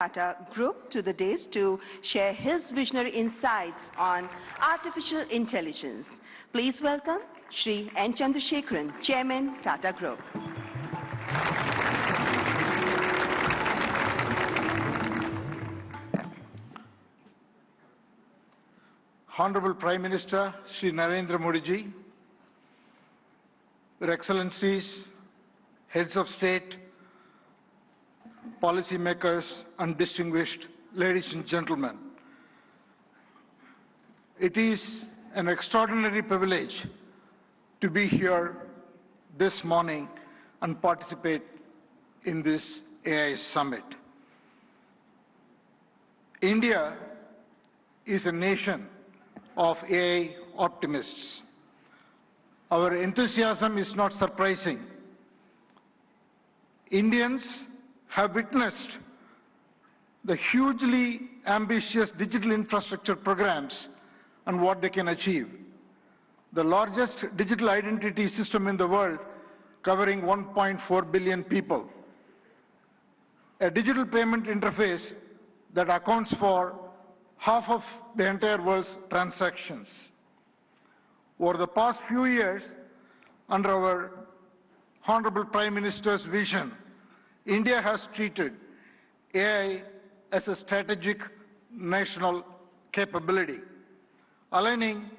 Tata Group to the dais to share his visionary insights on artificial intelligence. Please welcome Shri N. Chandrasekharan, Chairman, Tata Group. Honorable Prime Minister Shri Narendra Modi ji, Your Excellencies, Heads of State, policymakers, and distinguished ladies and gentlemen. It is an extraordinary privilege to be here this morning and participate in this AI summit. India is a nation of AI optimists. Our enthusiasm is not surprising. Indians have witnessed the hugely ambitious digital infrastructure programs and what they can achieve. The largest digital identity system in the world, covering 1.4 billion people. A digital payment interface that accounts for half of the entire world's transactions. Over the past few years, under our Honorable Prime Minister's vision, India has treated AI as a strategic national capability, aligning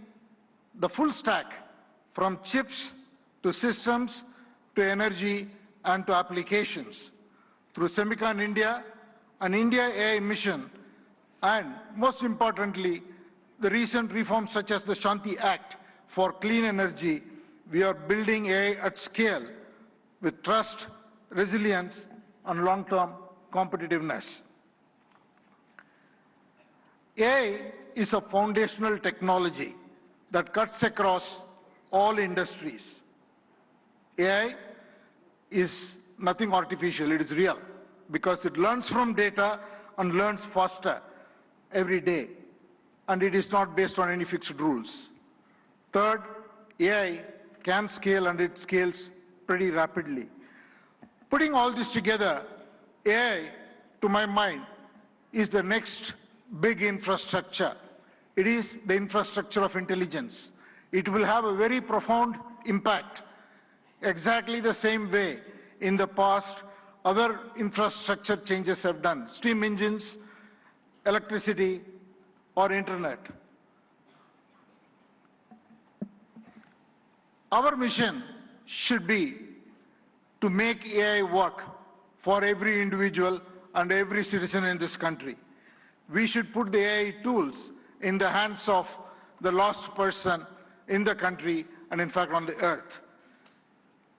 the full stack from chips to systems to energy and to applications through Semicon India, an India AI mission, and most importantly, the recent reforms such as the Shanti Act for clean energy. We are building AI at scale with trust, resilience, and long-term competitiveness. AI is a foundational technology that cuts across all industries. AI is nothing artificial, it is real, because it learns from data and learns faster every day, and it is not based on any fixed rules. Third, AI can scale, and it scales pretty rapidly. Putting all this together, AI, to my mind, is the next big infrastructure. It is the infrastructure of intelligence. It will have a very profound impact, exactly the same way in the past other infrastructure changes have done, steam engines, electricity, or internet. Our mission should be to make AI work for every individual and every citizen in this country. We should put the AI tools in the hands of the last person in the country and in fact on the earth.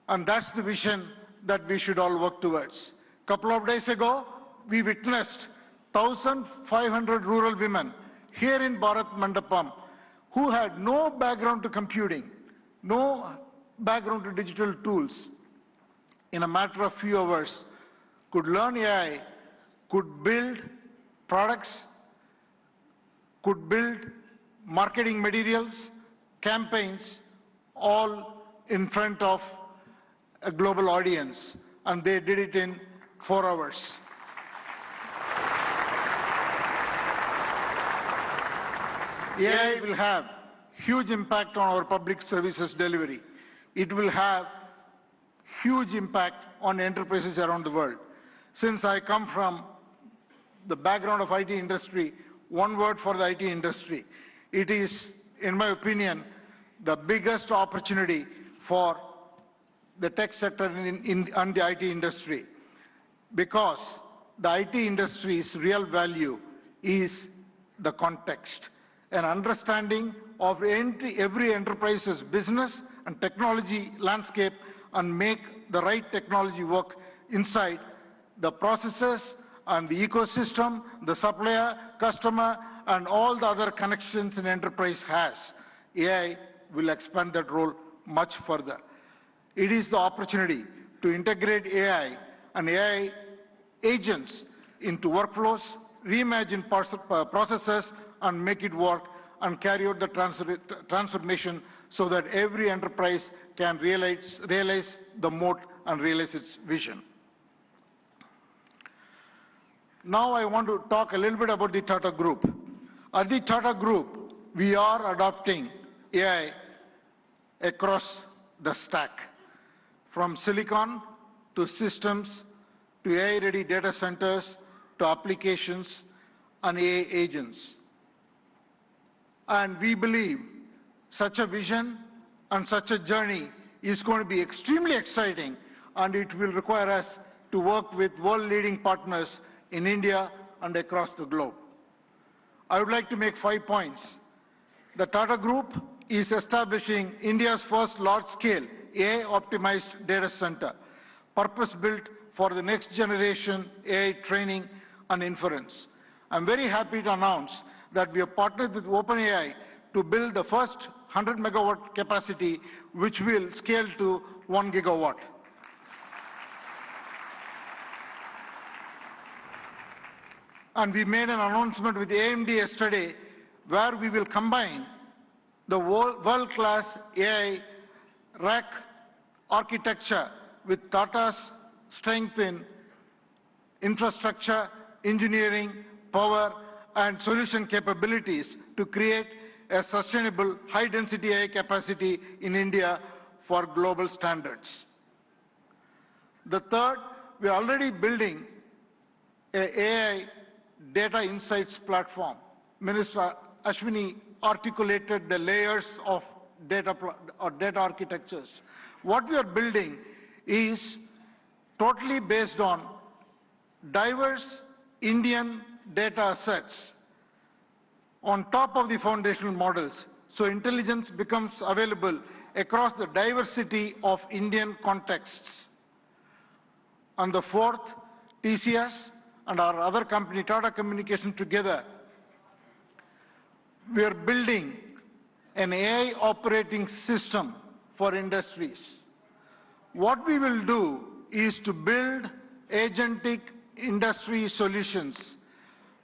And that's the vision that we should all work towards. A couple of days ago, we witnessed 1,500 rural women here in Bharat Mandapam who had no background to computing, no background to digital tools. In a matter of few hours, could learn AI, could build products, could build marketing materials, campaigns, all in front of a global audience, and they did it in 4 hours. AI will have huge impact on our public services delivery. It will have huge impact on enterprises around the world. Since I come from the background of IT industry, one word for the IT industry. It is, in my opinion, the biggest opportunity for the tech sector and the IT industry, because the IT industry's real value is the context, an understanding of every enterprise's business and technology landscape, and make the right technology work inside the processes and the ecosystem, the supplier, customer, and all the other connections an enterprise has. AI will expand that role much further. It is the opportunity to integrate AI and AI agents into workflows, reimagine processes, and make it work, and carry out the transformation so that every enterprise can realize the moat and realize its vision. Now I want to talk a little bit about the Tata Group. At the Tata Group, we are adopting AI across the stack, from silicon to systems to AI-ready data centers to applications and AI agents. And we believe such a vision and such a journey is going to be extremely exciting, and it will require us to work with world-leading partners in India and across the globe. I would like to make 5 points. The Tata Group is establishing India's first large-scale AI-optimized data center, purpose-built for the next generation AI training and inference. I'm very happy to announce that we have partnered with OpenAI to build the first 100 megawatt capacity, which will scale to 1 gigawatt. And we made an announcement with AMD yesterday where we will combine the world-class AI rack architecture with Tata's strength in infrastructure, engineering, power, and solution capabilities to create a sustainable high-density AI capacity in India for global standards. The third, we are already building an AI data insights platform. Minister Ashwini articulated the layers of data architectures. What we are building is totally based on diverse Indian data sets on top of the foundational models. So intelligence becomes available across the diversity of Indian contexts. And the fourth, TCS and our other company, Tata Communications, together, we are building an AI operating system for industries. What we will do is to build agentic industry solutions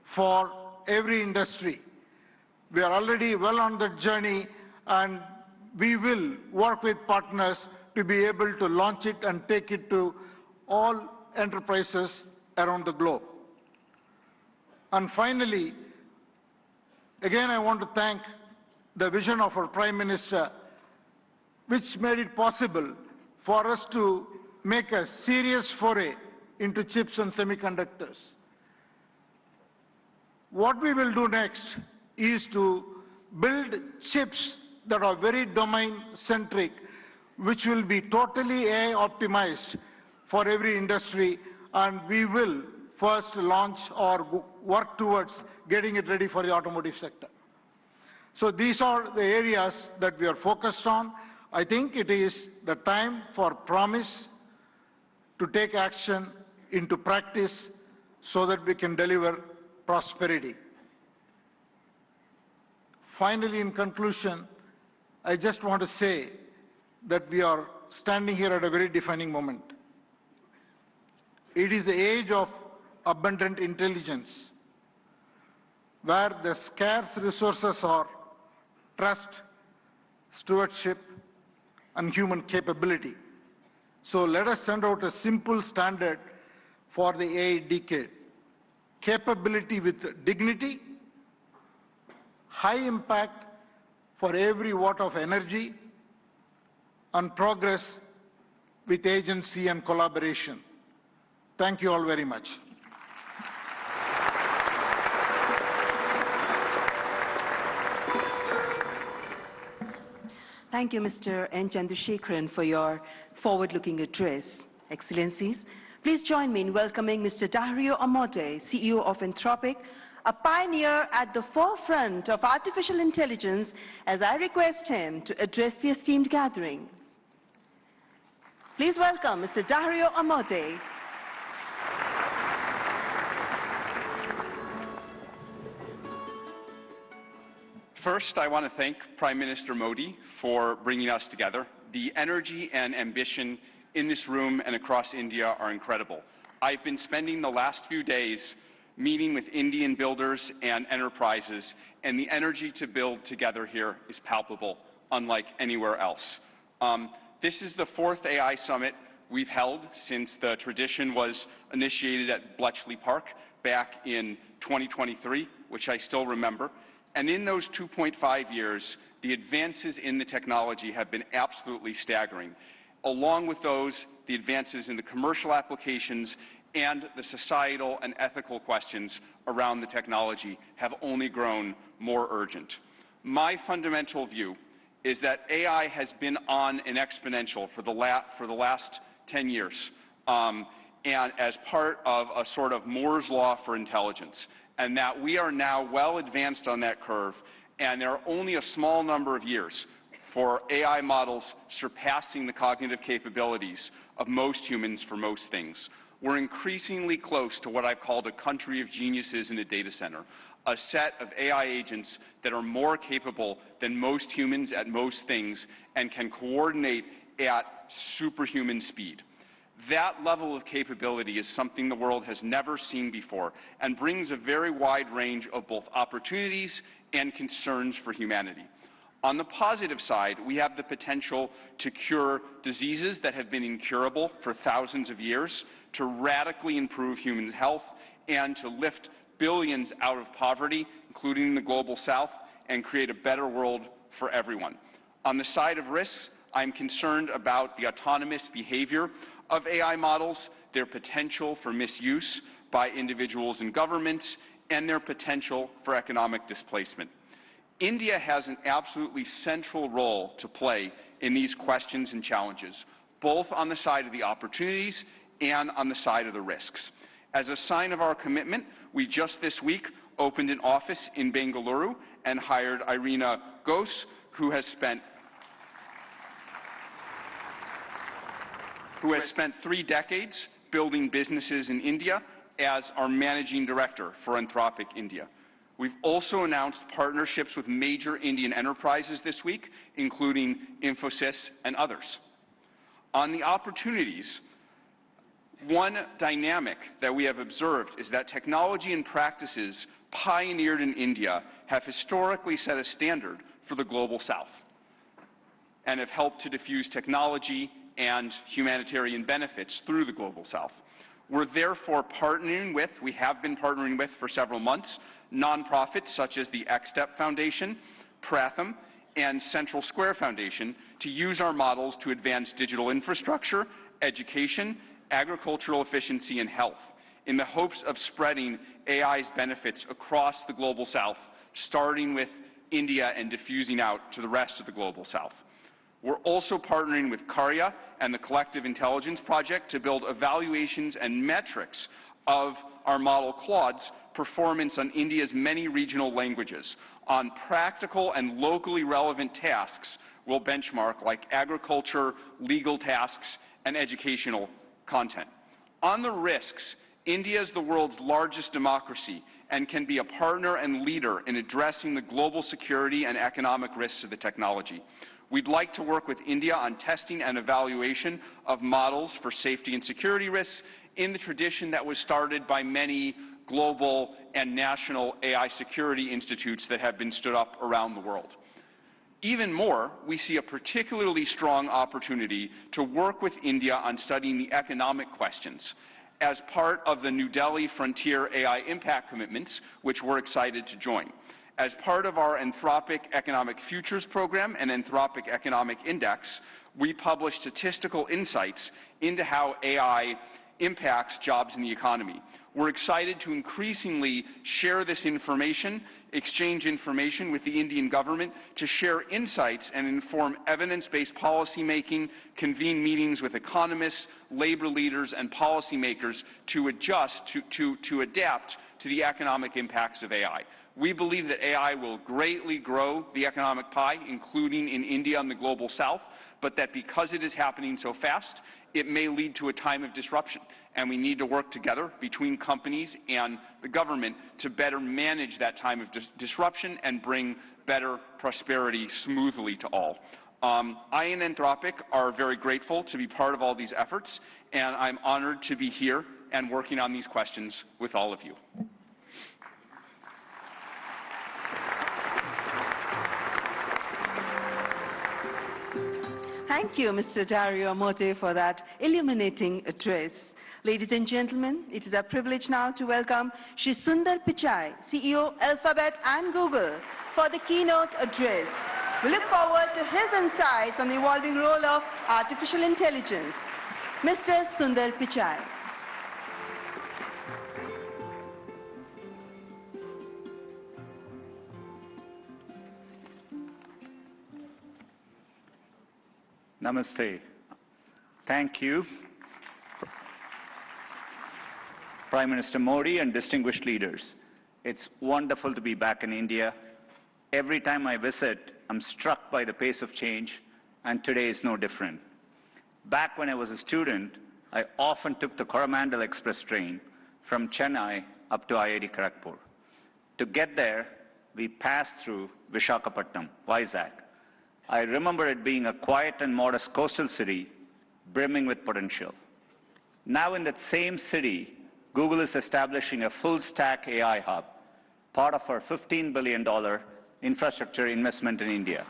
for every industry. We are already well on that journey, and we will work with partners to be able to launch it and take it to all enterprises around the globe. And finally, again, I want to thank the vision of our Prime Minister, which made it possible for us to make a serious foray into chips and semiconductors. What we will do next is to build chips that are very domain-centric, which will be totally AI optimized for every industry, and we will first launch or work towards getting it ready for the automotive sector. So these are the areas that we are focused on. I think it is the time for promise to take action into practice so that we can deliver prosperity. Finally, in conclusion, I just want to say that we are standing here at a very defining moment. It is the age of abundant intelligence, where the scarce resources are trust, stewardship, and human capability. So let us send out a simple standard for the AI decade. Capability with dignity, high impact for every watt of energy, and progress with agency and collaboration. Thank you all very much. Thank you, Mr. N. Chandrasekaran, for your forward-looking address. Excellencies, please join me in welcoming Mr. Dario Amodei, CEO of Anthropic, a pioneer at the forefront of artificial intelligence, as I request him to address the esteemed gathering. Please welcome Mr. Dario Amodei. First, I want to thank Prime Minister Modi for bringing us together. The energy and ambition in this room and across India are incredible. I've been spending the last few days meeting with Indian builders and enterprises, and the energy to build together here is palpable, unlike anywhere else. This is the 4th AI summit we've held since the tradition was initiated at Bletchley Park back in 2023, which I still remember. And in those 2.5 years, the advances in the technology have been absolutely staggering. Along with those, the advances in the commercial applications and the societal and ethical questions around the technology have only grown more urgent. My fundamental view is that AI has been on an exponential for the last 10 years, and as part of a sort of Moore's law for intelligence, and that we are now well advanced on that curve, and there are only a small number of years for AI models surpassing the cognitive capabilities of most humans for most things. We're increasingly close to what I've called a country of geniuses in a data center, a set of AI agents that are more capable than most humans at most things and can coordinate at superhuman speed. That level of capability is something the world has never seen before and brings a very wide range of both opportunities and concerns for humanity. On the positive side, we have the potential to cure diseases that have been incurable for thousands of years, to radically improve human health, and to lift billions out of poverty, including the global south, and create a better world for everyone. On the side of risks, I'm concerned about the autonomous behavior of AI models, their potential for misuse by individuals and governments, and their potential for economic displacement. India has an absolutely central role to play in these questions and challenges, both on the side of the opportunities and on the side of the risks. As a sign of our commitment, we just this week opened an office in Bengaluru and hired Irina Ghose, who has spent 3 decades building businesses in India as our managing director for Anthropic India. We've also announced partnerships with major Indian enterprises this week, including Infosys and others. On the opportunities, one dynamic that we have observed is that technology and practices pioneered in India have historically set a standard for the global south and have helped to diffuse technology and humanitarian benefits through the global south. We're therefore we have been partnering with for several months, nonprofits such as the XSTEP Foundation, Pratham, and Central Square Foundation to use our models to advance digital infrastructure, education, agricultural efficiency, and health, in the hopes of spreading AI's benefits across the global south, starting with India and diffusing out to the rest of the global south. We're also partnering with Karya and the Collective Intelligence Project to build evaluations and metrics of our model Claude's performance on India's many regional languages. On practical and locally relevant tasks, we'll benchmark like agriculture, legal tasks, and educational content. On the risks, India is the world's largest democracy and can be a partner and leader in addressing the global security and economic risks of the technology. We'd like to work with India on testing and evaluation of models for safety and security risks in the tradition that was started by many global and national AI security institutes that have been stood up around the world. Even more, we see a particularly strong opportunity to work with India on studying the economic questions as part of the New Delhi Frontier AI Impact Commitments, which we're excited to join. As part of our Anthropic Economic Futures Program and Anthropic Economic Index, we publish statistical insights into how AI impacts jobs in the economy. We're excited to increasingly share this information, exchange information with the Indian government to share insights and inform evidence-based policymaking, convene meetings with economists, labor leaders, and policymakers to adjust, to adapt to the economic impacts of AI. We believe that AI will greatly grow the economic pie, including in India and the global south, but that because it is happening so fast, it may lead to a time of disruption. And we need to work together between companies and the government to better manage that time of disruption and bring better prosperity smoothly to all. I and Anthropic are very grateful to be part of all these efforts, and I'm honored to be here and working on these questions with all of you. Thank you, Mr. Dario Amodei, for that illuminating address. Ladies and gentlemen, it is our privilege now to welcome Shri Sundar Pichai, CEO, Alphabet and Google, for the keynote address. We look forward to his insights on the evolving role of artificial intelligence. Mr. Sundar Pichai. Namaste. Thank you, Prime Minister Modi and distinguished leaders. It's wonderful to be back in India. Every time I visit, I'm struck by the pace of change, and today is no different. Back when I was a student, I often took the Coromandel Express train from Chennai up to IIT Kharagpur. To get there, we passed through Visakhapatnam, Vizag. I remember it being a quiet and modest coastal city, brimming with potential. Now in that same city, Google is establishing a full-stack AI hub, part of our $15 billion infrastructure investment in India.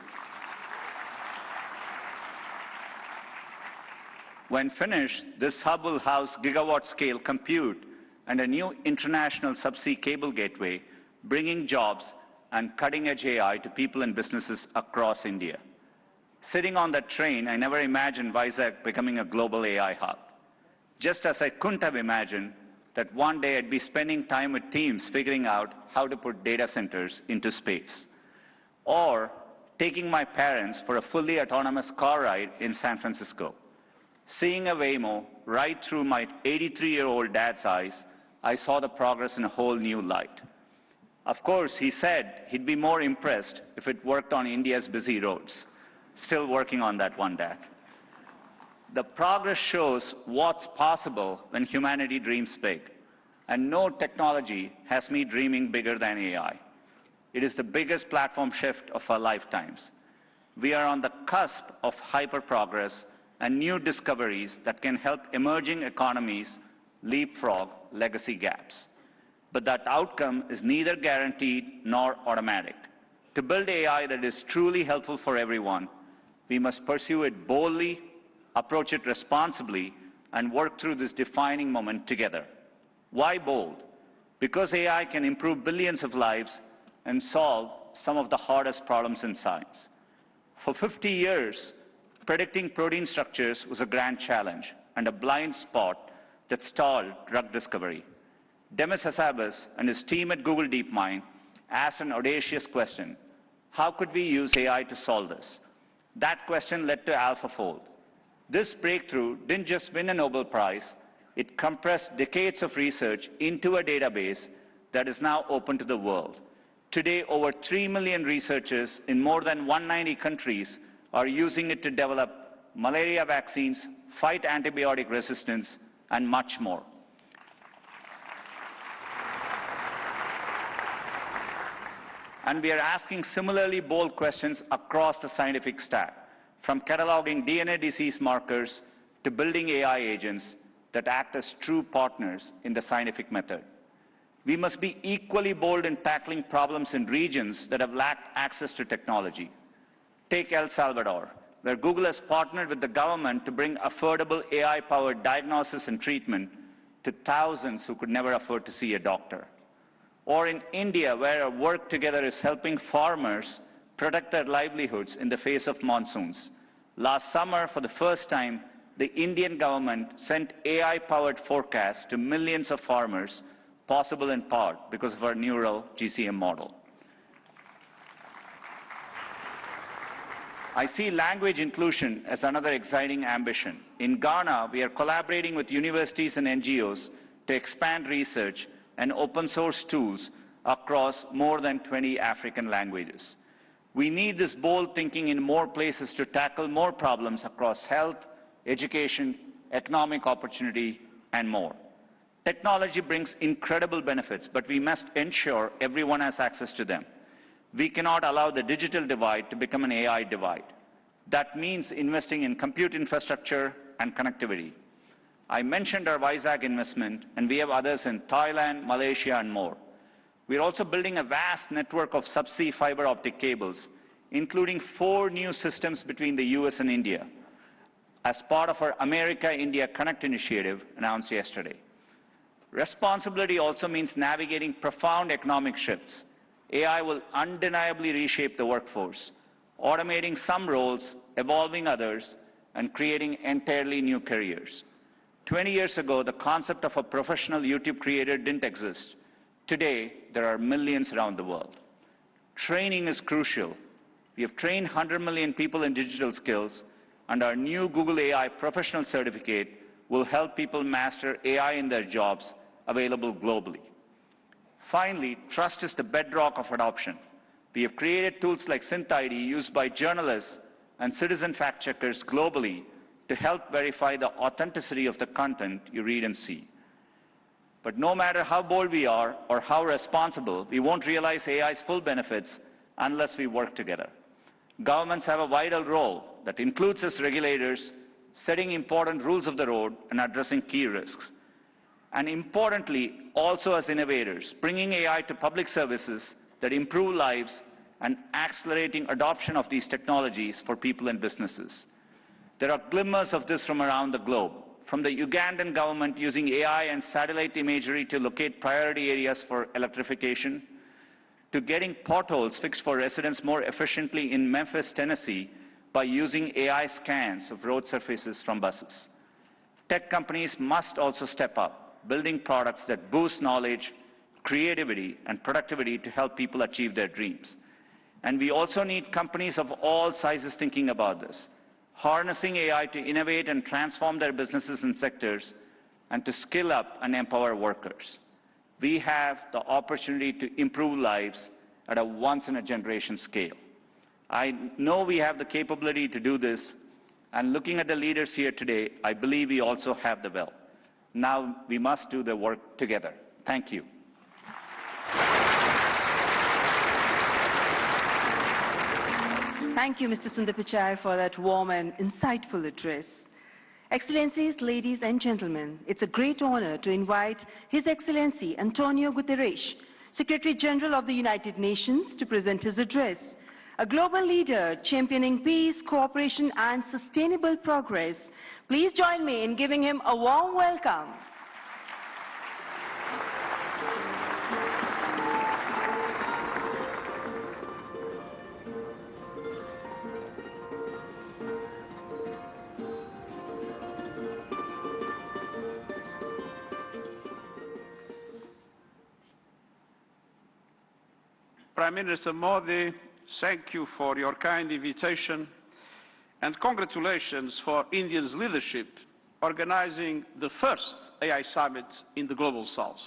When finished, this hub will house gigawatt-scale compute and a new international subsea cable gateway, bringing jobs and cutting-edge AI to people and businesses across India. Sitting on that train, I never imagined Vizag becoming a global AI hub. Just as I couldn't have imagined that one day I'd be spending time with teams figuring out how to put data centers into space. Or taking my parents for a fully autonomous car ride in San Francisco. Seeing a Waymo right through my 83-year-old dad's eyes, I saw the progress in a whole new light. Of course, he said he'd be more impressed if it worked on India's busy roads. Still working on that one, Dad. The progress shows what's possible when humanity dreams big. And no technology has me dreaming bigger than AI. It is the biggest platform shift of our lifetimes. We are on the cusp of hyper-progress and new discoveries that can help emerging economies leapfrog legacy gaps. But that outcome is neither guaranteed nor automatic. To build AI that is truly helpful for everyone, we must pursue it boldly, approach it responsibly, and work through this defining moment together. Why bold? Because AI can improve billions of lives and solve some of the hardest problems in science. For 50 years, predicting protein structures was a grand challenge and a blind spot that stalled drug discovery. Demis Hassabis and his team at Google DeepMind asked an audacious question: how could we use AI to solve this? That question led to AlphaFold. This breakthrough didn't just win a Nobel Prize, it compressed decades of research into a database that is now open to the world. Today, over 3 million researchers in more than 190 countries are using it to develop malaria vaccines, fight antibiotic resistance, and much more. And we are asking similarly bold questions across the scientific stack, from cataloging DNA disease markers to building AI agents that act as true partners in the scientific method. We must be equally bold in tackling problems in regions that have lacked access to technology. Take El Salvador, where Google has partnered with the government to bring affordable AI-powered diagnosis and treatment to thousands who could never afford to see a doctor. Or in India, where our work together is helping farmers protect their livelihoods in the face of monsoons. Last summer, for the first time, the Indian government sent AI-powered forecasts to millions of farmers, possible in part because of our neural GCM model. I see language inclusion as another exciting ambition. In Ghana, we are collaborating with universities and NGOs to expand research and open source tools across more than 20 African languages. We need this bold thinking in more places to tackle more problems across health, education, economic opportunity, and more. Technology brings incredible benefits, but we must ensure everyone has access to them. We cannot allow the digital divide to become an AI divide. That means investing in compute infrastructure and connectivity. I mentioned our Vizag investment, and we have others in Thailand, Malaysia, and more. We're also building a vast network of subsea fiber optic cables, including 4 new systems between the US and India. as part of our America-India Connect initiative announced yesterday. Responsibility also means navigating profound economic shifts. AI will undeniably reshape the workforce, automating some roles, evolving others, and creating entirely new careers. 20 years ago, the concept of a professional YouTube creator didn't exist. Today, there are millions around the world. Training is crucial. We have trained 100 million people in digital skills, and our new Google AI Professional Certificate will help people master AI in their jobs, available globally. Finally, trust is the bedrock of adoption. We have created tools like SynthID used by journalists and citizen fact-checkers globally to help verify the authenticity of the content you read and see. But no matter how bold we are or how responsible, we won't realize AI's full benefits unless we work together. Governments have a vital role that includes as regulators, setting important rules of the road and addressing key risks. And importantly, also as innovators, bringing AI to public services that improve lives and accelerating adoption of these technologies for people and businesses. There are glimmers of this from around the globe, from the Ugandan government using AI and satellite imagery to locate priority areas for electrification, to getting potholes fixed for residents more efficiently in Memphis, Tennessee, by using AI scans of road surfaces from buses. Tech companies must also step up, building products that boost knowledge, creativity, and productivity to help people achieve their dreams. And we also need companies of all sizes thinking about this, harnessing AI to innovate and transform their businesses and sectors, and to skill up and empower workers. We have the opportunity to improve lives at a once-in-a-generation scale. I know we have the capability to do this, and looking at the leaders here today, I believe we also have the will. Now we must do the work together. Thank you. Thank you, Mr. Sundar Pichai, for that warm and insightful address. Excellencies, ladies and gentlemen, it's a great honor to invite His Excellency Antonio Guterres, Secretary General of the United Nations, to present his address. A global leader championing peace, cooperation, and sustainable progress. Please join me in giving him a warm welcome. Prime Minister Modi, thank you for your kind invitation and congratulations for India's leadership organizing the first AI summit in the Global South.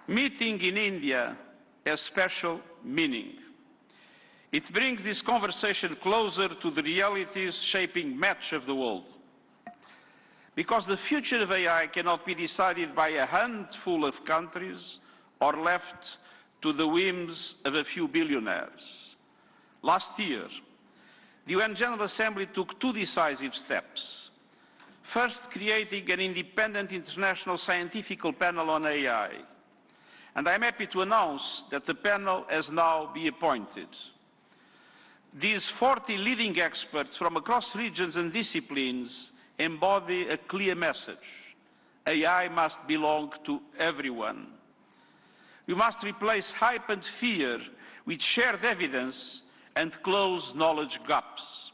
Meeting in India has special meaning. It brings this conversation closer to the realities shaping much of the world. Because the future of AI cannot be decided by a handful of countries or left to the whims of a few billionaires. Last year, the UN General Assembly took two decisive steps. First, creating an independent international scientific panel on AI. And I'm happy to announce that the panel has now been appointed. These 40 leading experts from across regions and disciplines embody a clear message. AI must belong to everyone. We must replace hype and fear with shared evidence and close knowledge gaps.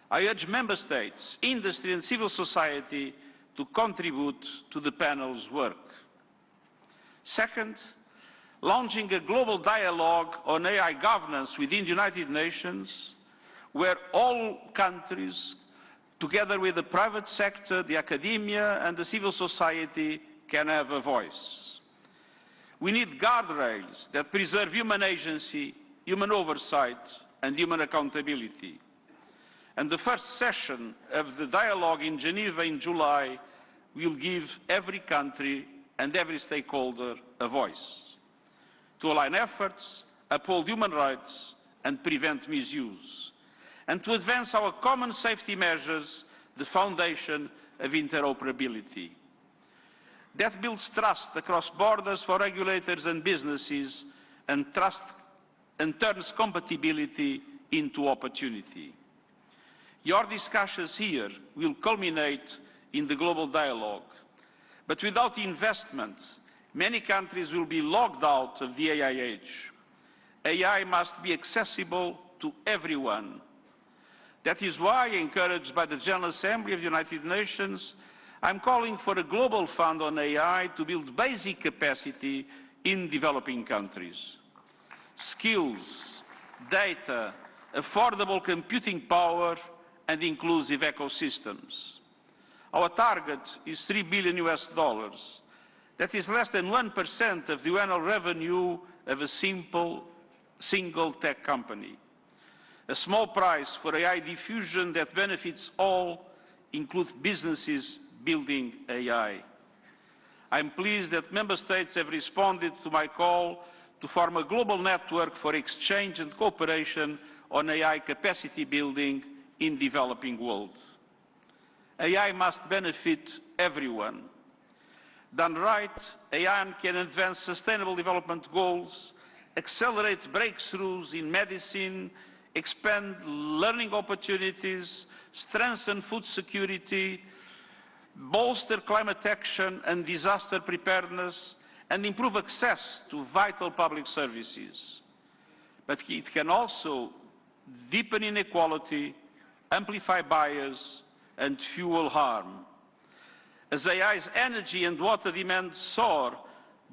I urge member states, industry and civil society to contribute to the panel's work. Second, launching a global dialogue on AI governance within the United Nations, where all countries, together with the private sector, the academia, and the civil society, can have a voice. We need guardrails that preserve human agency, human oversight, and human accountability. And the first session of the dialogue in Geneva in July will give every country and every stakeholder a voice to align efforts, uphold human rights, and prevent misuse, and to advance our common safety measures, the foundation of interoperability. That builds trust across borders for regulators and businesses, and trust and turns compatibility into opportunity. Your discussions here will culminate in the global dialogue, but without investment, many countries will be locked out of the AI age. AI must be accessible to everyone. That is why, encouraged by the General Assembly of the United Nations, I'm calling for a global fund on AI to build basic capacity in developing countries. Skills, data, affordable computing power, and inclusive ecosystems. Our target is $3 billion US. That is less than 1% of the annual revenue of a single tech company. A small price for AI diffusion that benefits all, include businesses building AI. I'm pleased that Member States have responded to my call to form a global network for exchange and cooperation on AI capacity building in developing world. AI must benefit everyone. Done right, AI can advance sustainable development goals, accelerate breakthroughs in medicine, expand learning opportunities, strengthen food security, bolster climate action and disaster preparedness, and improve access to vital public services. But it can also deepen inequality, amplify bias, and fuel harm. As AI's energy and water demands soar,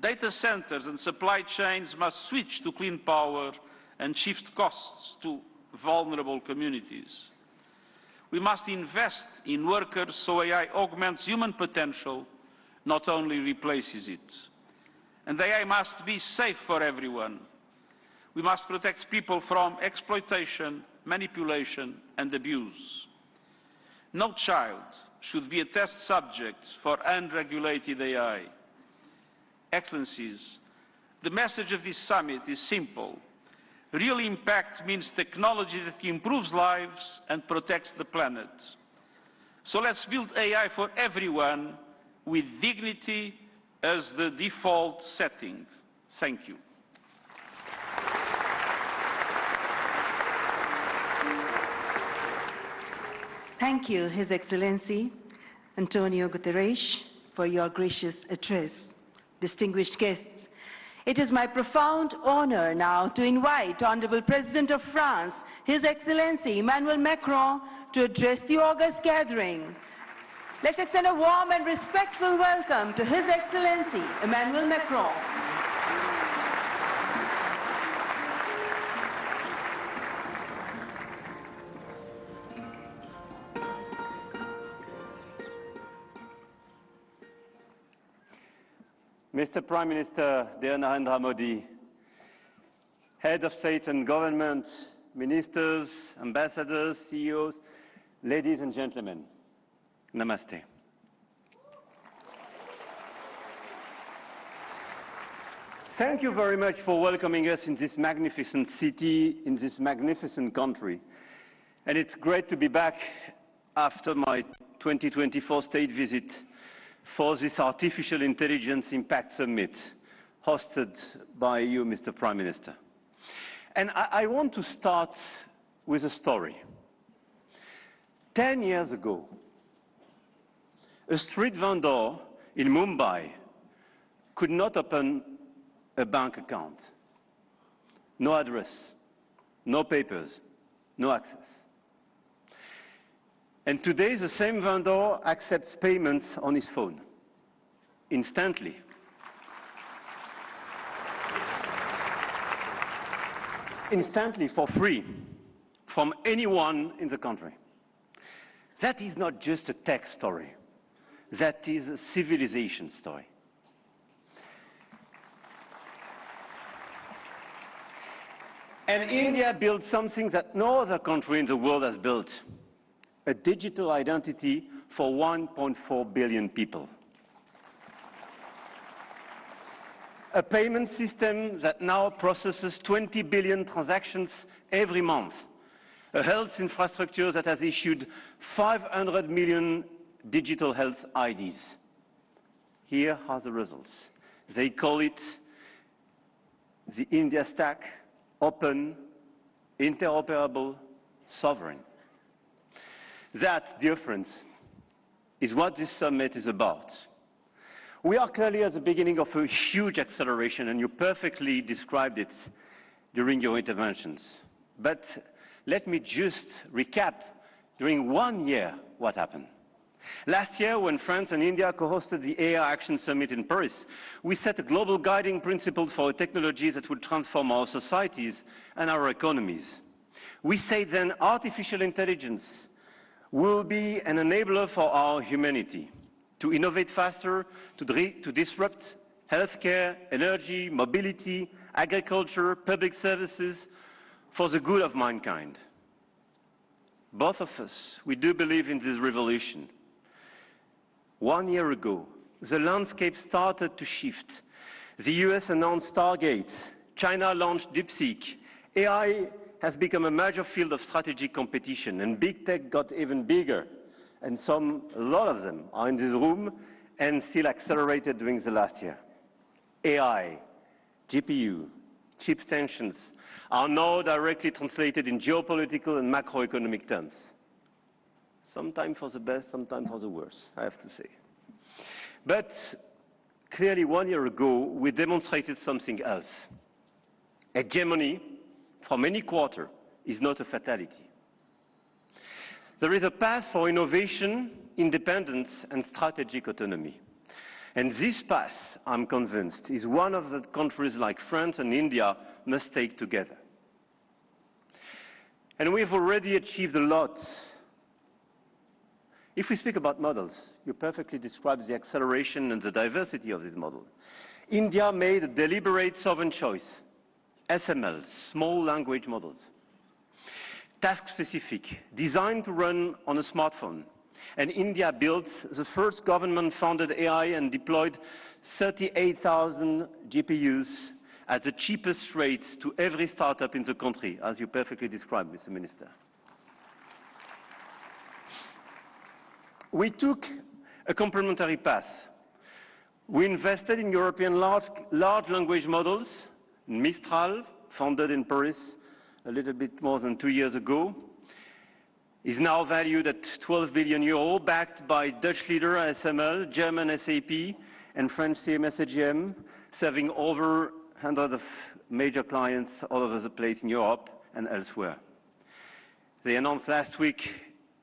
data centers and supply chains must switch to clean power and shift costs to vulnerable communities. We must invest in workers so AI augments human potential, not only replaces it. And AI must be safe for everyone. We must protect people from exploitation, manipulation, and abuse. No child should be a test subject for unregulated AI. Excellencies, the message of this summit is simple. Real impact means technology that improves lives and protects the planet. So let's build AI for everyone with dignity as the default setting. Thank you. Thank you, His Excellency Antonio Guterres, for your gracious address. Distinguished guests, it is my profound honor now to invite Honorable President of France, His Excellency Emmanuel Macron, to address the august gathering. Let's extend a warm and respectful welcome to His Excellency Emmanuel Macron. Mr. Prime Minister, dear Narendra Modi, Head of State and Government, Ministers, Ambassadors, CEOs, ladies and gentlemen, Namaste. Thank you very much for welcoming us in this magnificent city, in this magnificent country. And it's great to be back after my 2024 state visit for this Artificial Intelligence Impact Summit hosted by you, Mr. Prime Minister. And I want to start with a story. 10 years ago, a street vendor in Mumbai could not open a bank account. No address, no papers, no access. And today, the same vendor accepts payments on his phone, instantly. Instantly, for free, from anyone in the country. That is not just a tech story. That is a civilization story. And India built something that no other country in the world has built. A digital identity for 1.4 billion people. A payment system that now processes 20 billion transactions every month. A health infrastructure that has issued 500 million digital health IDs. Here are the results. They call it the India Stack, open, interoperable, sovereign. That, dear friends, is what this summit is about. We are clearly at the beginning of a huge acceleration, and you perfectly described it during your interventions. But let me just recap during 1 year what happened. Last year, when France and India co-hosted the AI Action Summit in Paris, we set a global guiding principle for technologies that would transform our societies and our economies. We said then artificial intelligence will be an enabler for our humanity to innovate faster, to disrupt healthcare, energy, mobility, agriculture, public services for the good of mankind. Both of us, we do believe in this revolution. 1 year ago, the landscape started to shift. The US announced Stargate, China launched DeepSeek, AI has become a major field of strategic competition, and big tech got even bigger. And a lot of them are in this room and still accelerated during the last year. AI, GPU, chip tensions are now directly translated in geopolitical and macroeconomic terms. Sometimes for the best, sometimes for the worst, I have to say. But clearly 1 year ago, we demonstrated something else. Hegemony from any quarter is not a fatality. There is a path for innovation, independence, and strategic autonomy. And this path, I'm convinced, is one of the countries like France and India must take together. And we've already achieved a lot. If we speak about models, you perfectly described the acceleration and the diversity of this model. India made a deliberate sovereign choice. SML, small language models. Task-specific, designed to run on a smartphone. And India built the first government-funded AI and deployed 38,000 GPUs at the cheapest rates to every startup in the country, as you perfectly described, Mr. Minister. We took a complementary path. We invested in European large language models, Mistral, founded in Paris a little bit more than 2 years ago, is now valued at 12 billion euro, backed by Dutch leader ASML, German SAP, and French CMS AGM, serving over 100 of major clients all over the place in Europe and elsewhere. They announced last week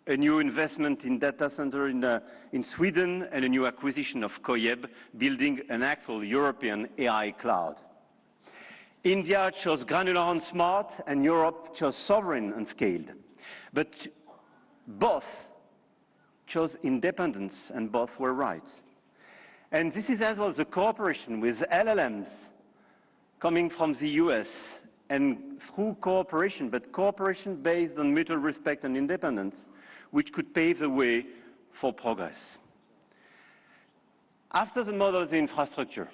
a new investment in data center in Sweden and a new acquisition of Koyeb, building an actual European AI cloud. India chose granular and smart, and Europe chose sovereign and scaled. But both chose independence, and both were right. And this is as well the cooperation with LLMs coming from the US, and through cooperation, but cooperation based on mutual respect and independence, which could pave the way for progress. After the model of the infrastructure,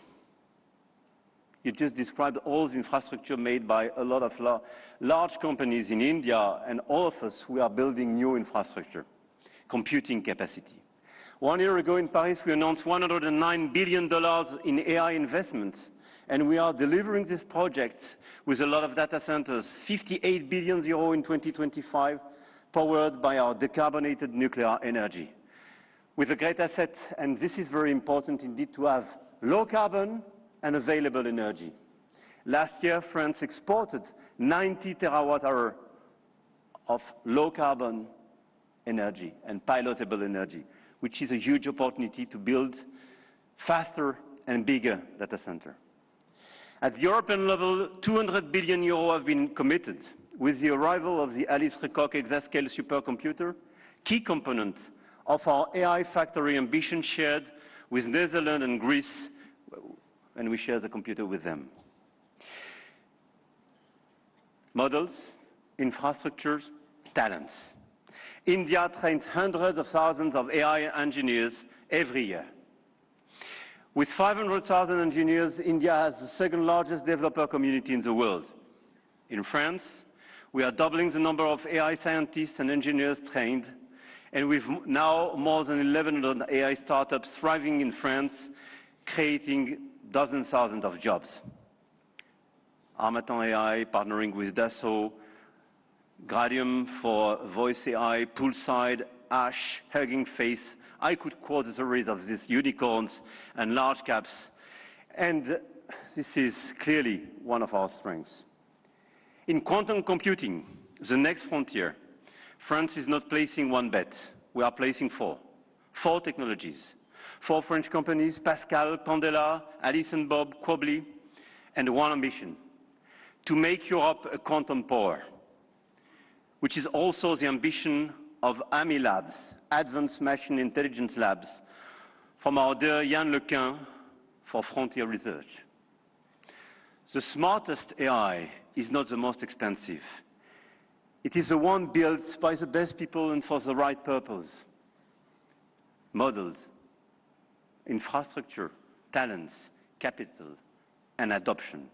you just described all the infrastructure made by a lot of large companies in India, and all of us, we are building new infrastructure, computing capacity. 1 year ago in Paris, we announced $109 billion in AI investments, and we are delivering this project with a lot of data centers, 58 billion euro in 2025, powered by our decarbonated nuclear energy. With a great asset, and this is very important indeed, to have low carbon and available energy. Last year, France exported 90 terawatt-hours of low-carbon energy and pilotable energy, which is a huge opportunity to build faster and bigger data center. At the European level, 200 billion euro have been committed with the arrival of the Alice Lecoq exascale supercomputer, key component of our AI factory ambition shared with Netherlands and Greece, and we share the computer with them. Models, infrastructures, talents. India trains hundreds of thousands of AI engineers every year. With 500,000 engineers, India has the second largest developer community in the world. In France, we are doubling the number of AI scientists and engineers trained, and we've now more than 1,100 AI startups thriving in France, creating dozens of thousands of jobs. Harmattan AI, partnering with Dassault, Gradium for voice AI, Poolside, Ash, Hugging Face. I could quote a series of these unicorns and large caps, and this is clearly one of our strengths. In quantum computing, the next frontier, France is not placing one bet. We are placing four. Four technologies. Four French companies, Pascal, Candela, Alice and Bob, Quobly, and one ambition, to make Europe a quantum power, which is also the ambition of AMI Labs, Advanced Machine Intelligence Labs, from our dear Yann Lequin for Frontier Research. The smartest AI is not the most expensive. It is the one built by the best people and for the right purpose. Models, infrastructure, talents, capital, and adoption.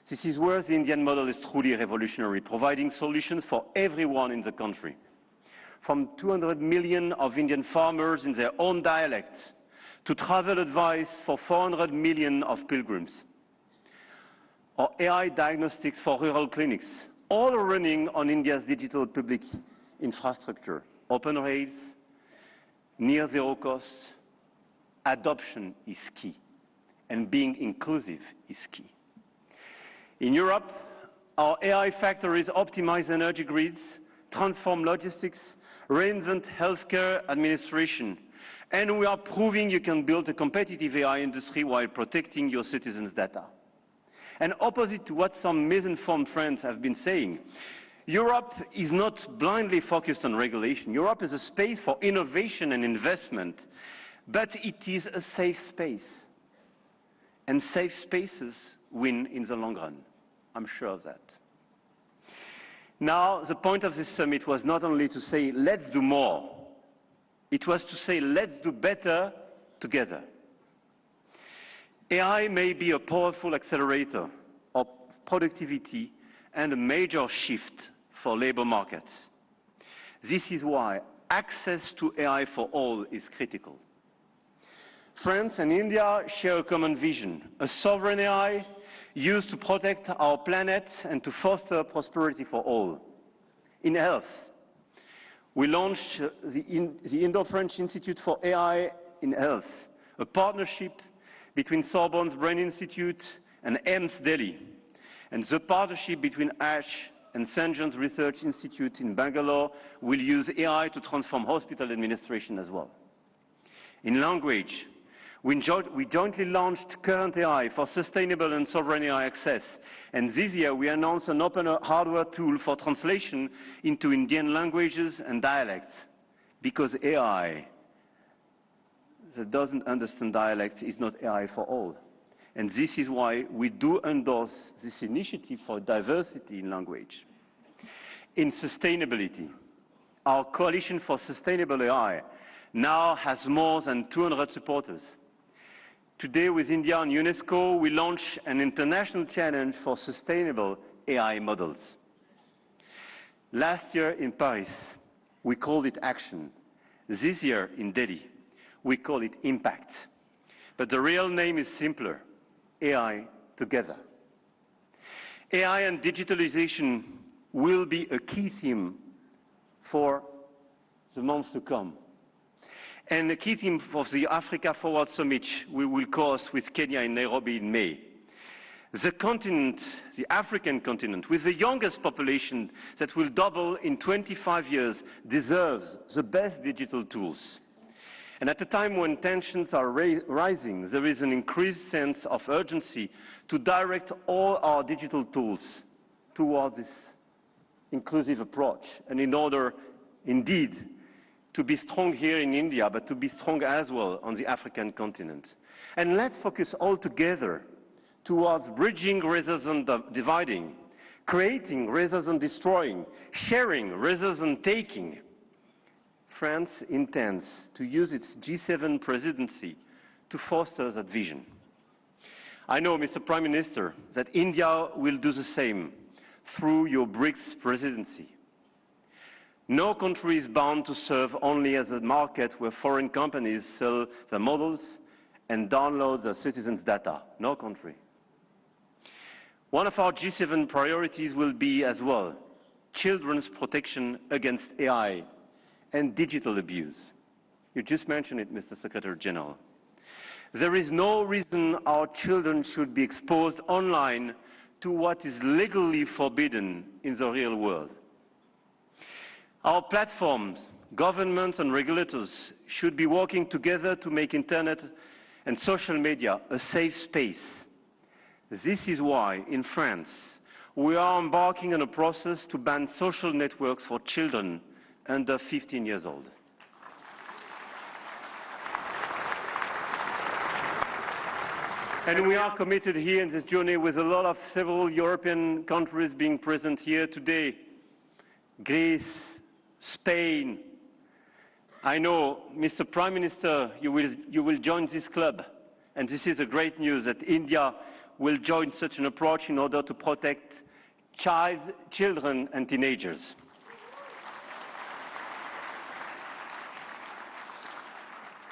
This is where the Indian model is truly revolutionary, providing solutions for everyone in the country. From 200 million of Indian farmers in their own dialect, to travel advice for 400 million of pilgrims, or AI diagnostics for rural clinics, all running on India's digital public infrastructure. Open rails, near zero cost, adoption is key, and being inclusive is key. In Europe, our AI factories optimize energy grids, transform logistics, reinvent healthcare administration, and we are proving you can build a competitive AI industry while protecting your citizens' data. And opposite to what some misinformed friends have been saying, Europe is not blindly focused on regulation. Europe is a space for innovation and investment, but it is a safe space. And safe spaces win in the long run. I'm sure of that. Now, the point of this summit was not only to say, let's do more. It was to say, let's do better together. AI may be a powerful accelerator of productivity and a major shift for labor markets. This is why access to AI for all is critical. France and India share a common vision, a sovereign AI used to protect our planet and to foster prosperity for all. In health, we launched the Indo-French Institute for AI in Health, a partnership between Sorbonne's Brain Institute and AIIMS Delhi, and the partnership between ASH and St. John's Research Institute in Bangalore will use AI to transform hospital administration as well. In language, we jointly launched Current AI for sustainable and sovereign AI access. And this year, we announced an open hardware tool for translation into Indian languages and dialects. Because AI that doesn't understand dialects is not AI for all. And this is why we do endorse this initiative for diversity in language. In sustainability, our Coalition for Sustainable AI now has more than 200 supporters. Today, with India and UNESCO, we launch an international challenge for sustainable AI models. Last year in Paris, we called it action. This year in Delhi, we call it impact. But the real name is simpler, AI together. AI and digitalization will be a key theme for the months to come. And the key theme of the Africa Forward Summit we will co-host with Kenya in Nairobi in May. The continent, the African continent, with the youngest population that will double in 25 years, deserves the best digital tools. And at a time when tensions are rising, there is an increased sense of urgency to direct all our digital tools towards this inclusive approach. And in order, indeed, to be strong here in India, but to be strong as well on the African continent. And let's focus all together towards bridging rather than dividing, creating rather than destroying, sharing rather than taking. France intends to use its G7 presidency to foster that vision. I know, Mr. Prime Minister, that India will do the same through your BRICS presidency. No country is bound to serve only as a market where foreign companies sell their models and download their citizens' data. No country. One of our G7 priorities will be as well children's protection against AI and digital abuse. You just mentioned it, Mr. Secretary General. There is no reason our children should be exposed online to what is legally forbidden in the real world. Our platforms, governments and regulators should be working together to make internet and social media a safe space. This is why, in France, we are embarking on a process to ban social networks for children under 15 years old. And we are committed here in this journey with a lot of several European countries being present here today. Greece, Spain. I know, Mr. Prime Minister, you will join this club. And this is a great news that India will join such an approach in order to protect children and teenagers.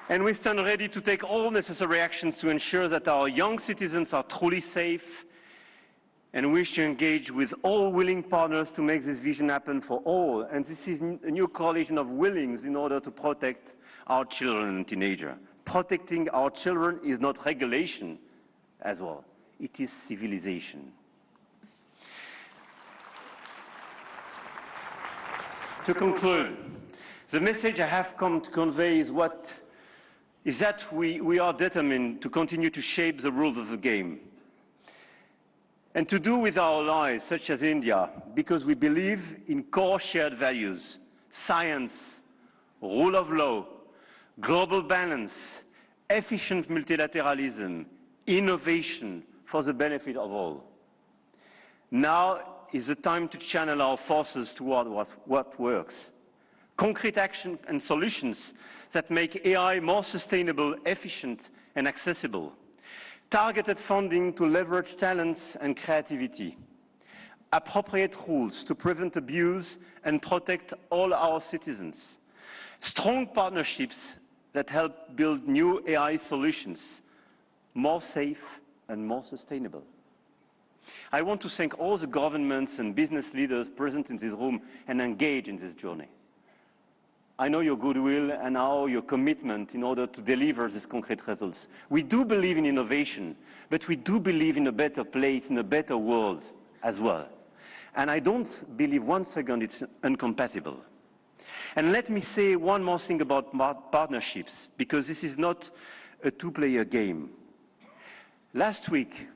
And we stand ready to take all necessary actions to ensure that our young citizens are truly safe, and wish to engage with all willing partners to make this vision happen for all. And this is a new coalition of willings in order to protect our children and teenagers. Protecting our children is not regulation as well. It is civilization. To conclude, the message I have come to convey is that we are determined to continue to shape the rules of the game. And to do with our allies, such as India, because we believe in core shared values: science, rule of law, global balance, efficient multilateralism, innovation for the benefit of all. Now is the time to channel our forces toward what works. Concrete action and solutions that make AI more sustainable, efficient, and accessible. Targeted funding to leverage talents and creativity. Appropriate rules to prevent abuse and protect all our citizens. Strong partnerships that help build new AI solutions, more safe and more sustainable. I want to thank all the governments and business leaders present in this room and engaged in this journey. I know your goodwill and now your commitment in order to deliver these concrete results. We do believe in innovation, but we do believe in a better place, in a better world as well. And I don't believe one second it's incompatible. And let me say one more thing about partnerships, because this is not a two-player game. Last week,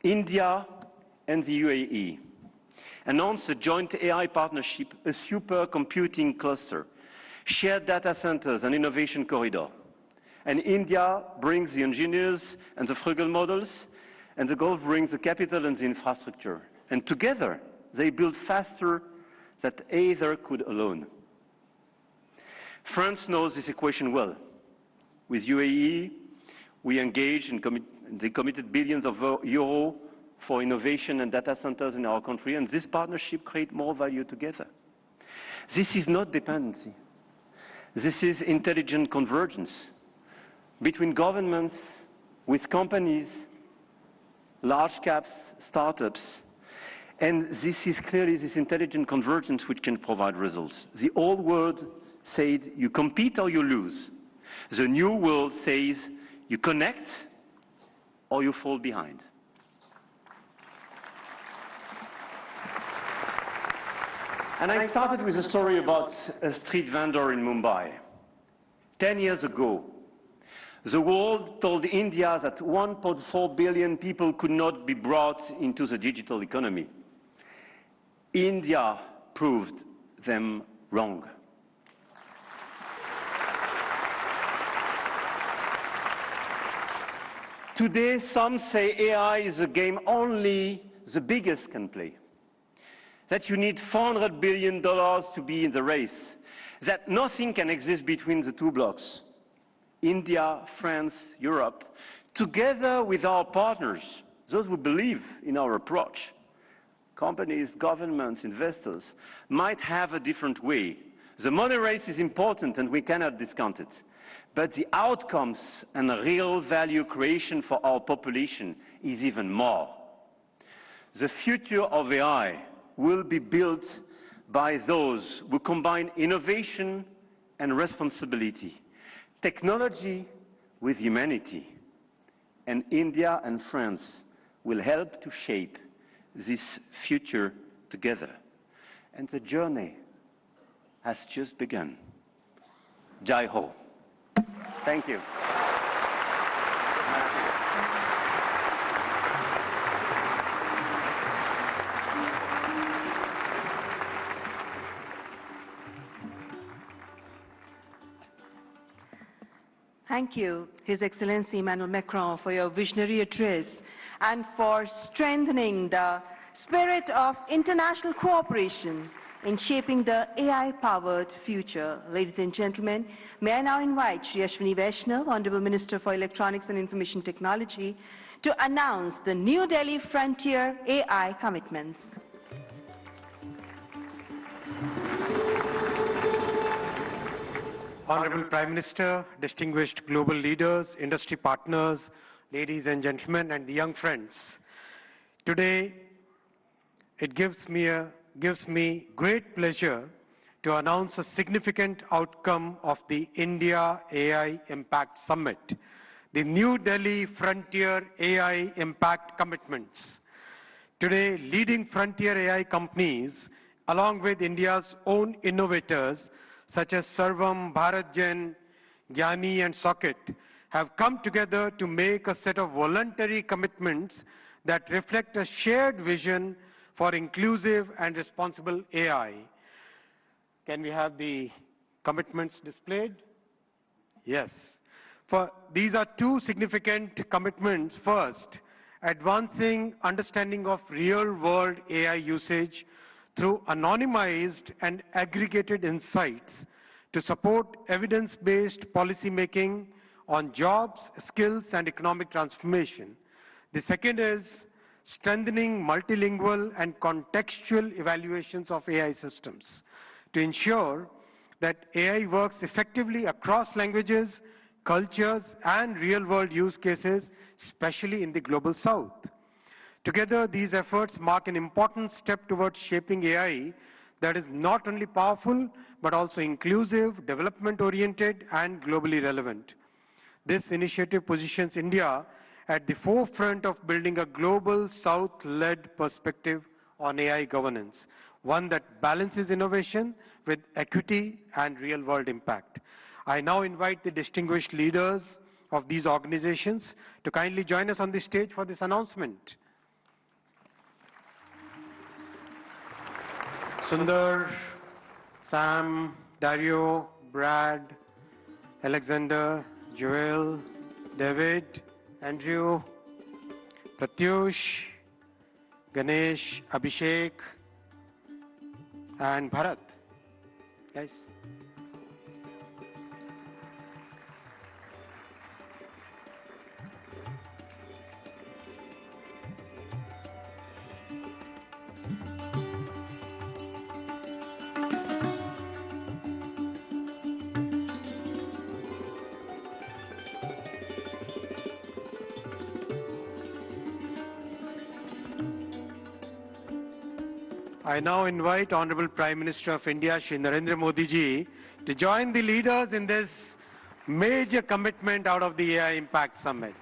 India and the UAE announced a joint AI partnership, a supercomputing cluster, shared data centers and innovation corridor. And India brings the engineers and the frugal models, and the Gulf brings the capital and the infrastructure. And together, they build faster than either could alone. France knows this equation well. With UAE, we engaged and they committed billions of euros for innovation and data centers in our country, and this partnership creates more value together. This is not dependency. This is intelligent convergence between governments, with companies, large caps, startups, and this is clearly this intelligent convergence which can provide results. The old world said you compete or you lose. The new world says you connect or you fall behind. And I started with a story about a street vendor in Mumbai. 10 years ago, the world told India that 1.4 billion people could not be brought into the digital economy. India proved them wrong. Today, some say AI is a game only the biggest can play. That you need $400 billion to be in the race. That nothing can exist between the two blocks. India, France, Europe, together with our partners, those who believe in our approach, companies, governments, investors, might have a different way. The money race is important and we cannot discount it. But the outcomes and real value creation for our population is even more. The future of AI will be built by those who combine innovation and responsibility, technology with humanity. And India and France will help to shape this future together. And the journey has just begun. Jai Ho. Thank you. Thank you, His Excellency Emmanuel Macron, for your visionary address and for strengthening the spirit of international cooperation in shaping the AI-powered future. Ladies and gentlemen, may I now invite Shri Ashwini Vaishnav, Honorable Minister for Electronics and Information Technology, to announce the New Delhi Frontier AI commitments. Honorable Prime Minister, distinguished global leaders, industry partners, ladies and gentlemen, and the young friends. Today, it gives me great pleasure to announce a significant outcome of the India AI Impact Summit, the New Delhi Frontier AI Impact Commitments. Today, leading frontier AI companies, along with India's own innovators, such as Sarvam, Bharat, Gyani, and Socket, have come together to make a set of voluntary commitments that reflect a shared vision for inclusive and responsible AI. Can we have the commitments displayed? Yes. These are two significant commitments. First, advancing understanding of real-world AI usage through anonymized and aggregated insights to support evidence-based policymaking on jobs, skills, and economic transformation. The second is strengthening multilingual and contextual evaluations of AI systems to ensure that AI works effectively across languages, cultures, and real-world use cases, especially in the Global South. Together, these efforts mark an important step towards shaping AI that is not only powerful, but also inclusive, development-oriented, and globally relevant. This initiative positions India at the forefront of building a global South-led perspective on AI governance, one that balances innovation with equity and real-world impact. I now invite the distinguished leaders of these organizations to kindly join us on the stage for this announcement. Sundar, Sam, Dario, Brad, Alexander, Joel, David, Andrew, Pratyush, Ganesh, Abhishek, and Bharat. Guys. I now invite Honorable Prime Minister of India, Shri Narendra Modi ji, to join the leaders in this major commitment out of the AI Impact Summit.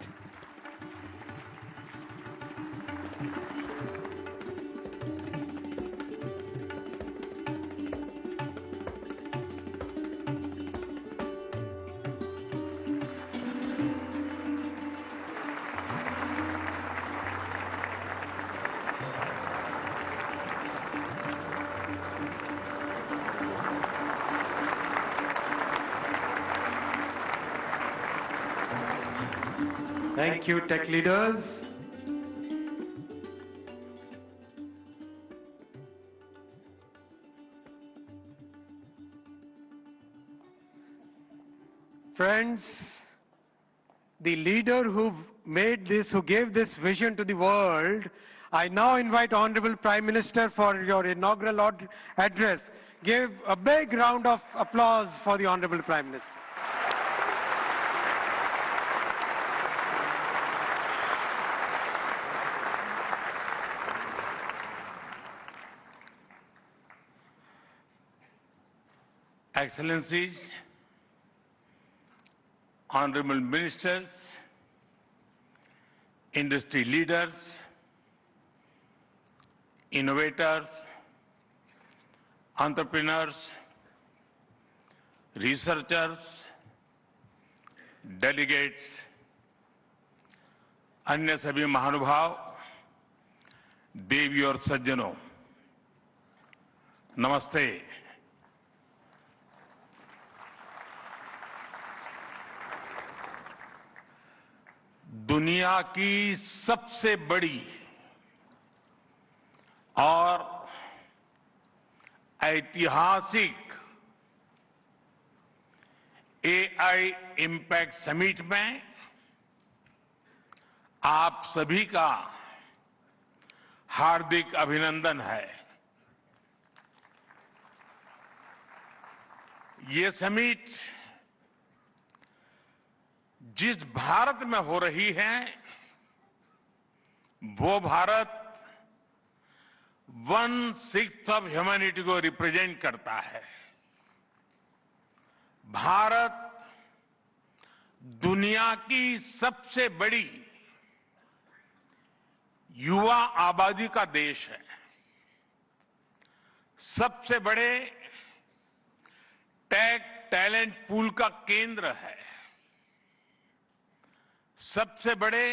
Thank you, tech leaders. Friends, the leader who made this, who gave this vision to the world, I now invite Honorable Prime Minister for your inaugural address. Give a big round of applause for the Honorable Prime Minister. Excellencies, honorable ministers, industry leaders, innovators, entrepreneurs, researchers, delegates, अन्य सभी महानुभाव, देवी और सज्जनों, नमस्ते। दुनिया की सबसे बड़ी और ऐतिहासिक एआई इम्पैक्ट समिट में आप सभी का हार्दिक अभिनंदन है। ये समिट जिस भारत में हो रही है, वो भारत 1/6 ऑफ ह्यूमैनिटी को रिप्रेजेंट करता है। भारत दुनिया की सबसे बड़ी युवा आबादी का देश है, सबसे बड़े टेक टैलेंट पूल का केंद्र है, सबसे बड़े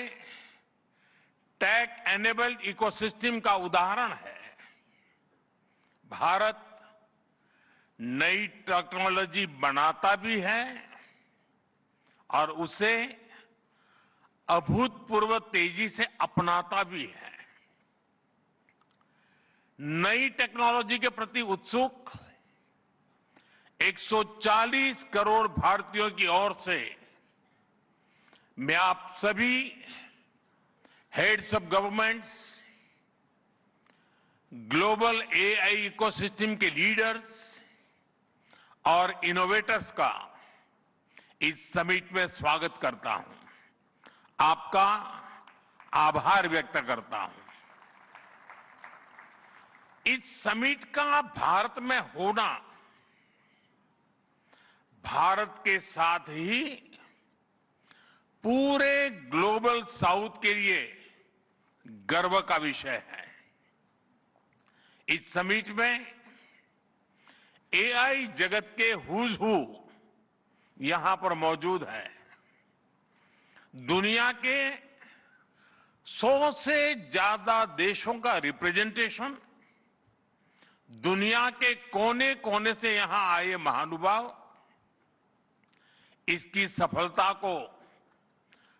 टेक एनेबल्ड इकोसिस्टम का उदाहरण है। भारत नई टेक्नोलॉजी बनाता भी है और उसे अभूतपूर्व तेजी से अपनाता भी है। नई टेक्नोलॉजी के प्रति उत्सुक 140 करोड़ भारतीयों की ओर से मैं आप सभी heads of governments, global AI ecosystem के लीडर्स और इनोवेटर्स का इस समिट में स्वागत करता हूं, आपका आभार व्यक्त करता हूं। इस समिट का भारत में होना भारत के साथ ही पूरे ग्लोबल साउथ के लिए गर्व का विषय है। इस समिट में एआई जगत के हुज हू यहां पर मौजूद है। दुनिया के 100 से ज्यादा देशों का रिप्रेजेंटेशन, दुनिया के कोने कोने से यहां आए महानुभाव इसकी सफलता को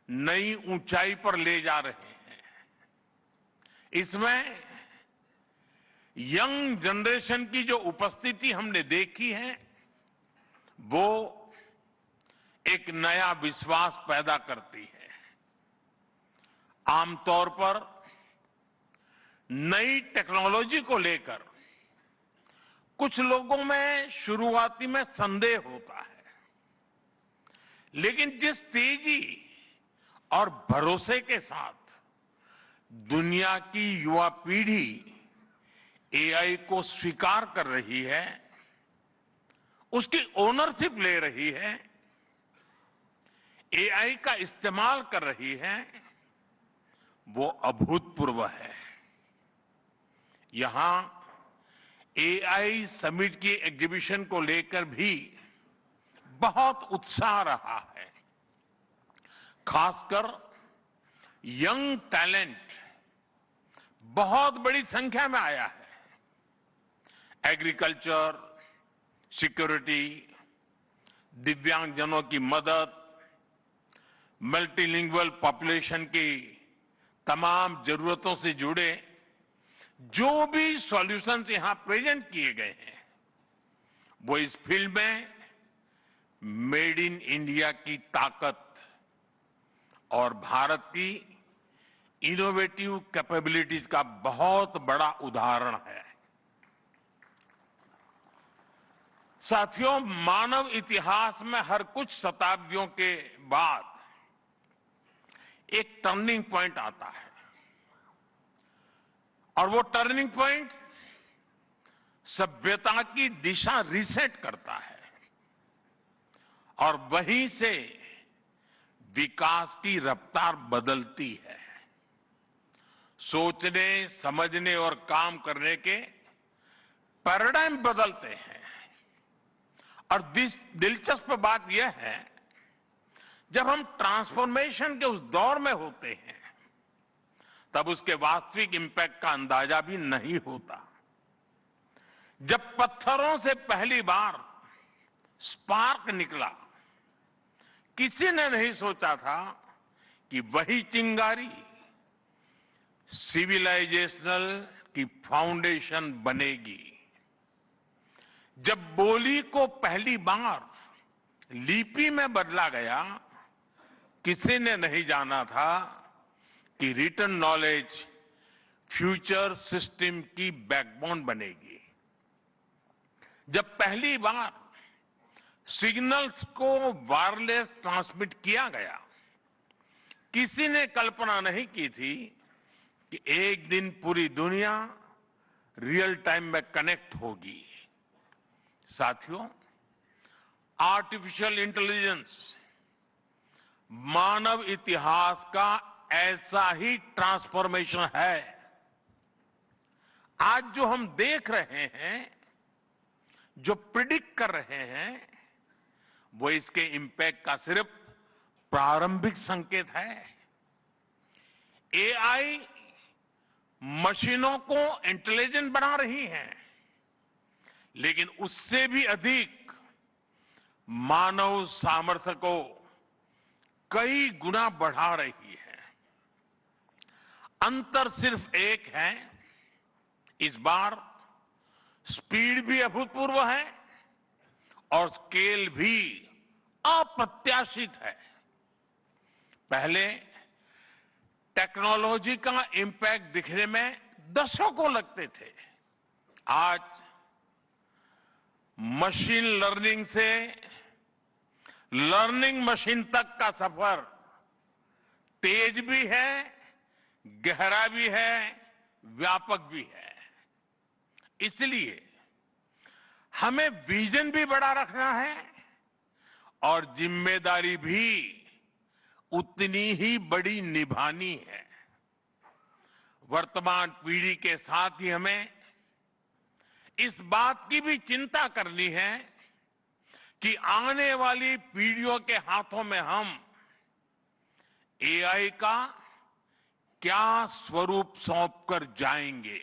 नई ऊंचाई पर ले जा रहे हैं। इसमें यंग जनरेशन की जो उपस्थिति हमने देखी है, वो एक नया विश्वास पैदा करती है। आमतौर पर नई टेक्नोलॉजी को लेकर कुछ लोगों में शुरुआती में संदेह होता है, लेकिन जिस तेजी और भरोसे के साथ दुनिया की युवा पीढ़ी एआई को स्वीकार कर रही है, उसकी ओनरशिप ले रही है, एआई का इस्तेमाल कर रही है, वो अभूतपूर्व है। यहां एआई समिट की एग्जीबिशन को लेकर भी बहुत उत्साह रहा है। खासकर यंग टैलेंट बहुत बड़ी संख्या में आया है। एग्रीकल्चर, सिक्योरिटी, दिव्यांगजनों की मदद, मल्टीलिंगुअल पॉपुलेशन की तमाम जरूरतों से जुड़े जो भी सॉल्यूशंस यहां प्रेजेंट किए गए हैं, वो इस फील्ड में मेड इन इंडिया की ताकत और भारत की इनोवेटिव कैपेबिलिटीज का बहुत बड़ा उदाहरण है। साथियों, मानव इतिहास में हर कुछ शताब्दियों के बाद एक टर्निंग पॉइंट आता है, और वो टर्निंग पॉइंट सभ्यता की दिशा रीसेट करता है। और वहीं से विकास की रफ्तार बदलती है। सोचने, समझने और काम करने के पैराडाइम बदलते हैं। और दिलचस्प बात यह है, जब हम ट्रांसफॉर्मेशन के उस दौर में होते हैं, तब उसके वास्तविक इंपैक्ट का अंदाजा भी नहीं होता। जब पत्थरों से पहली बार स्पार्क निकला, किसी ने नहीं सोचा था कि वही चिंगारी सिविलाइजेशनल की फाउंडेशन बनेगी। जब बोली को पहली बार लिपि में बदला गया, किसी ने नहीं जाना था कि रिटन नॉलेज फ्यूचर सिस्टम की बैकबोन बनेगी। जब पहली बार सिग्नल्स को वायरलेस ट्रांसमिट किया गया, किसी ने कल्पना नहीं की थी कि एक दिन पूरी दुनिया रियल टाइम में कनेक्ट होगी। साथियों, आर्टिफिशियल इंटेलिजेंस मानव इतिहास का ऐसा ही ट्रांसफॉर्मेशन है। आज जो हम देख रहे हैं, जो प्रिडिक्ट कर रहे हैं, वो इसके इंपैक्ट का सिर्फ प्रारंभिक संकेत है। एआई मशीनों को इंटेलिजेंट बना रही है, लेकिन उससे भी अधिक मानव सामर्थ्य को कई गुना बढ़ा रही है। अंतर सिर्फ एक है, इस बार स्पीड भी अभूतपूर्व है और स्केल भी अप्रत्याशित है। पहले टेक्नोलॉजी का इंपैक्ट दिखने में दशकों लगते थे। आज मशीन लर्निंग से लर्निंग मशीन तक का सफर तेज भी है, गहरा भी है, व्यापक भी है। इसलिए हमें विजन भी बड़ा रखना है और जिम्मेदारी भी उतनी ही बड़ी निभानी है। वर्तमान पीढ़ी के साथ ही हमें इस बात की भी चिंता करनी है कि आने वाली पीढ़ियों के हाथों में हम एआई का क्या स्वरूप सौंप कर जाएंगे।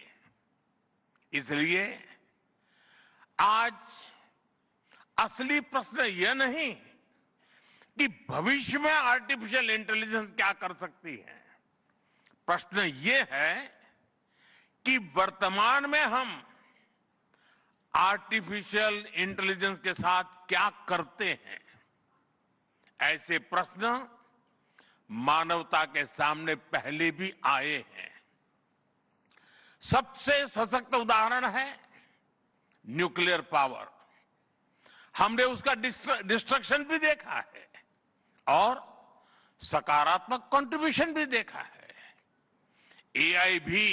इसलिए आज असली प्रश्न यह नहीं कि भविष्य में आर्टिफिशियल इंटेलिजेंस क्या कर सकती है। प्रश्न यह है कि वर्तमान में हम आर्टिफिशियल इंटेलिजेंस के साथ क्या करते हैं। ऐसे प्रश्न मानवता के सामने पहले भी आए हैं। सबसे सशक्त उदाहरण है न्यूक्लियर पावर। हमने उसका डिस्ट्रक्शन भी देखा है और सकारात्मक कंट्रीब्यूशन भी देखा है। एआई भी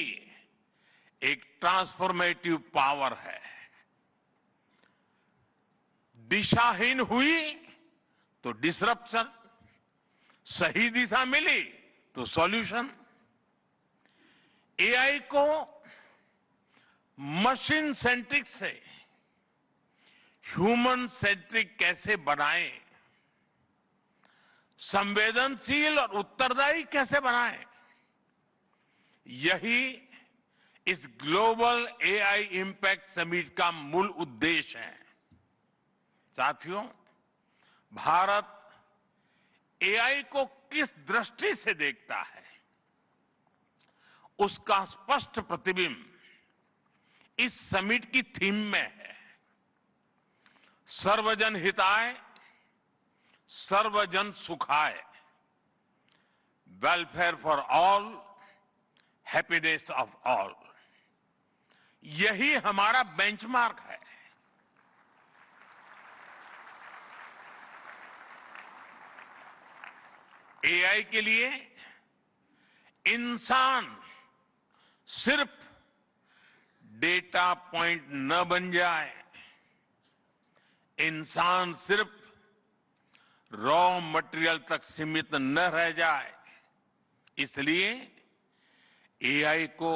एक ट्रांसफॉर्मेटिव पावर है। दिशाहीन हुई तो डिसरप्शन, सही दिशा मिली तो सॉल्यूशन। एआई को मशीन सेंट्रिक से ह्यूमन सेंट्रिक कैसे बनाएं, संवेदनशील और उत्तरदायी कैसे बनाएं, यही इस ग्लोबल एआई इंपैक्ट समिट का मूल उद्देश्य है। साथियों, भारत एआई को किस दृष्टि से देखता है, उसका स्पष्ट प्रतिबिंब इस समिट की थीम में है। सर्वजन हिताय, सर्वजन सुखाय, welfare for all, happiness of all. यही हमारा बेंचमार्क है। एआई के लिए इंसान सिर्फ डेटा पॉइंट न बन जाए, इंसान सिर्फ रॉ मटेरियल तक सीमित न रह जाए, इसलिए एआई को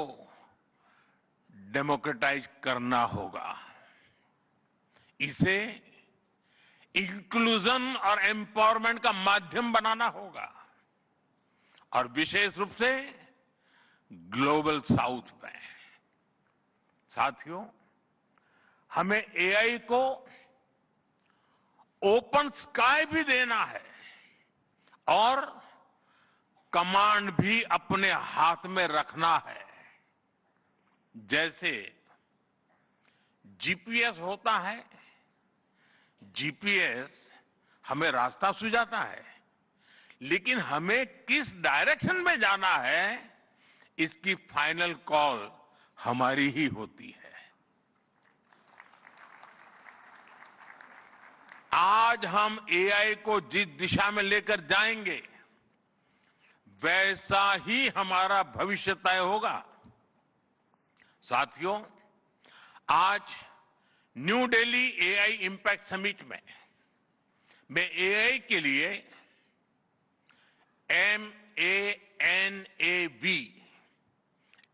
डेमोक्रेटाइज करना होगा। इसे इंक्लूजन और एम्पावरमेंट का माध्यम बनाना होगा, और विशेष रूप से ग्लोबल साउथ में। साथियों, हमें एआई को ओपन स्काई भी देना है और कमांड भी अपने हाथ में रखना है। जैसे जीपीएस होता है, जीपीएस हमें रास्ता सुझाता है, लेकिन हमें किस डायरेक्शन में जाना है, इसकी फाइनल कॉल हमारी ही होती है। आज हम एआई को जिस दिशा में लेकर जाएंगे, वैसा ही हमारा भविष्य तय होगा। साथियों, आज new Delhi AI impact summit में मैं एआई के लिए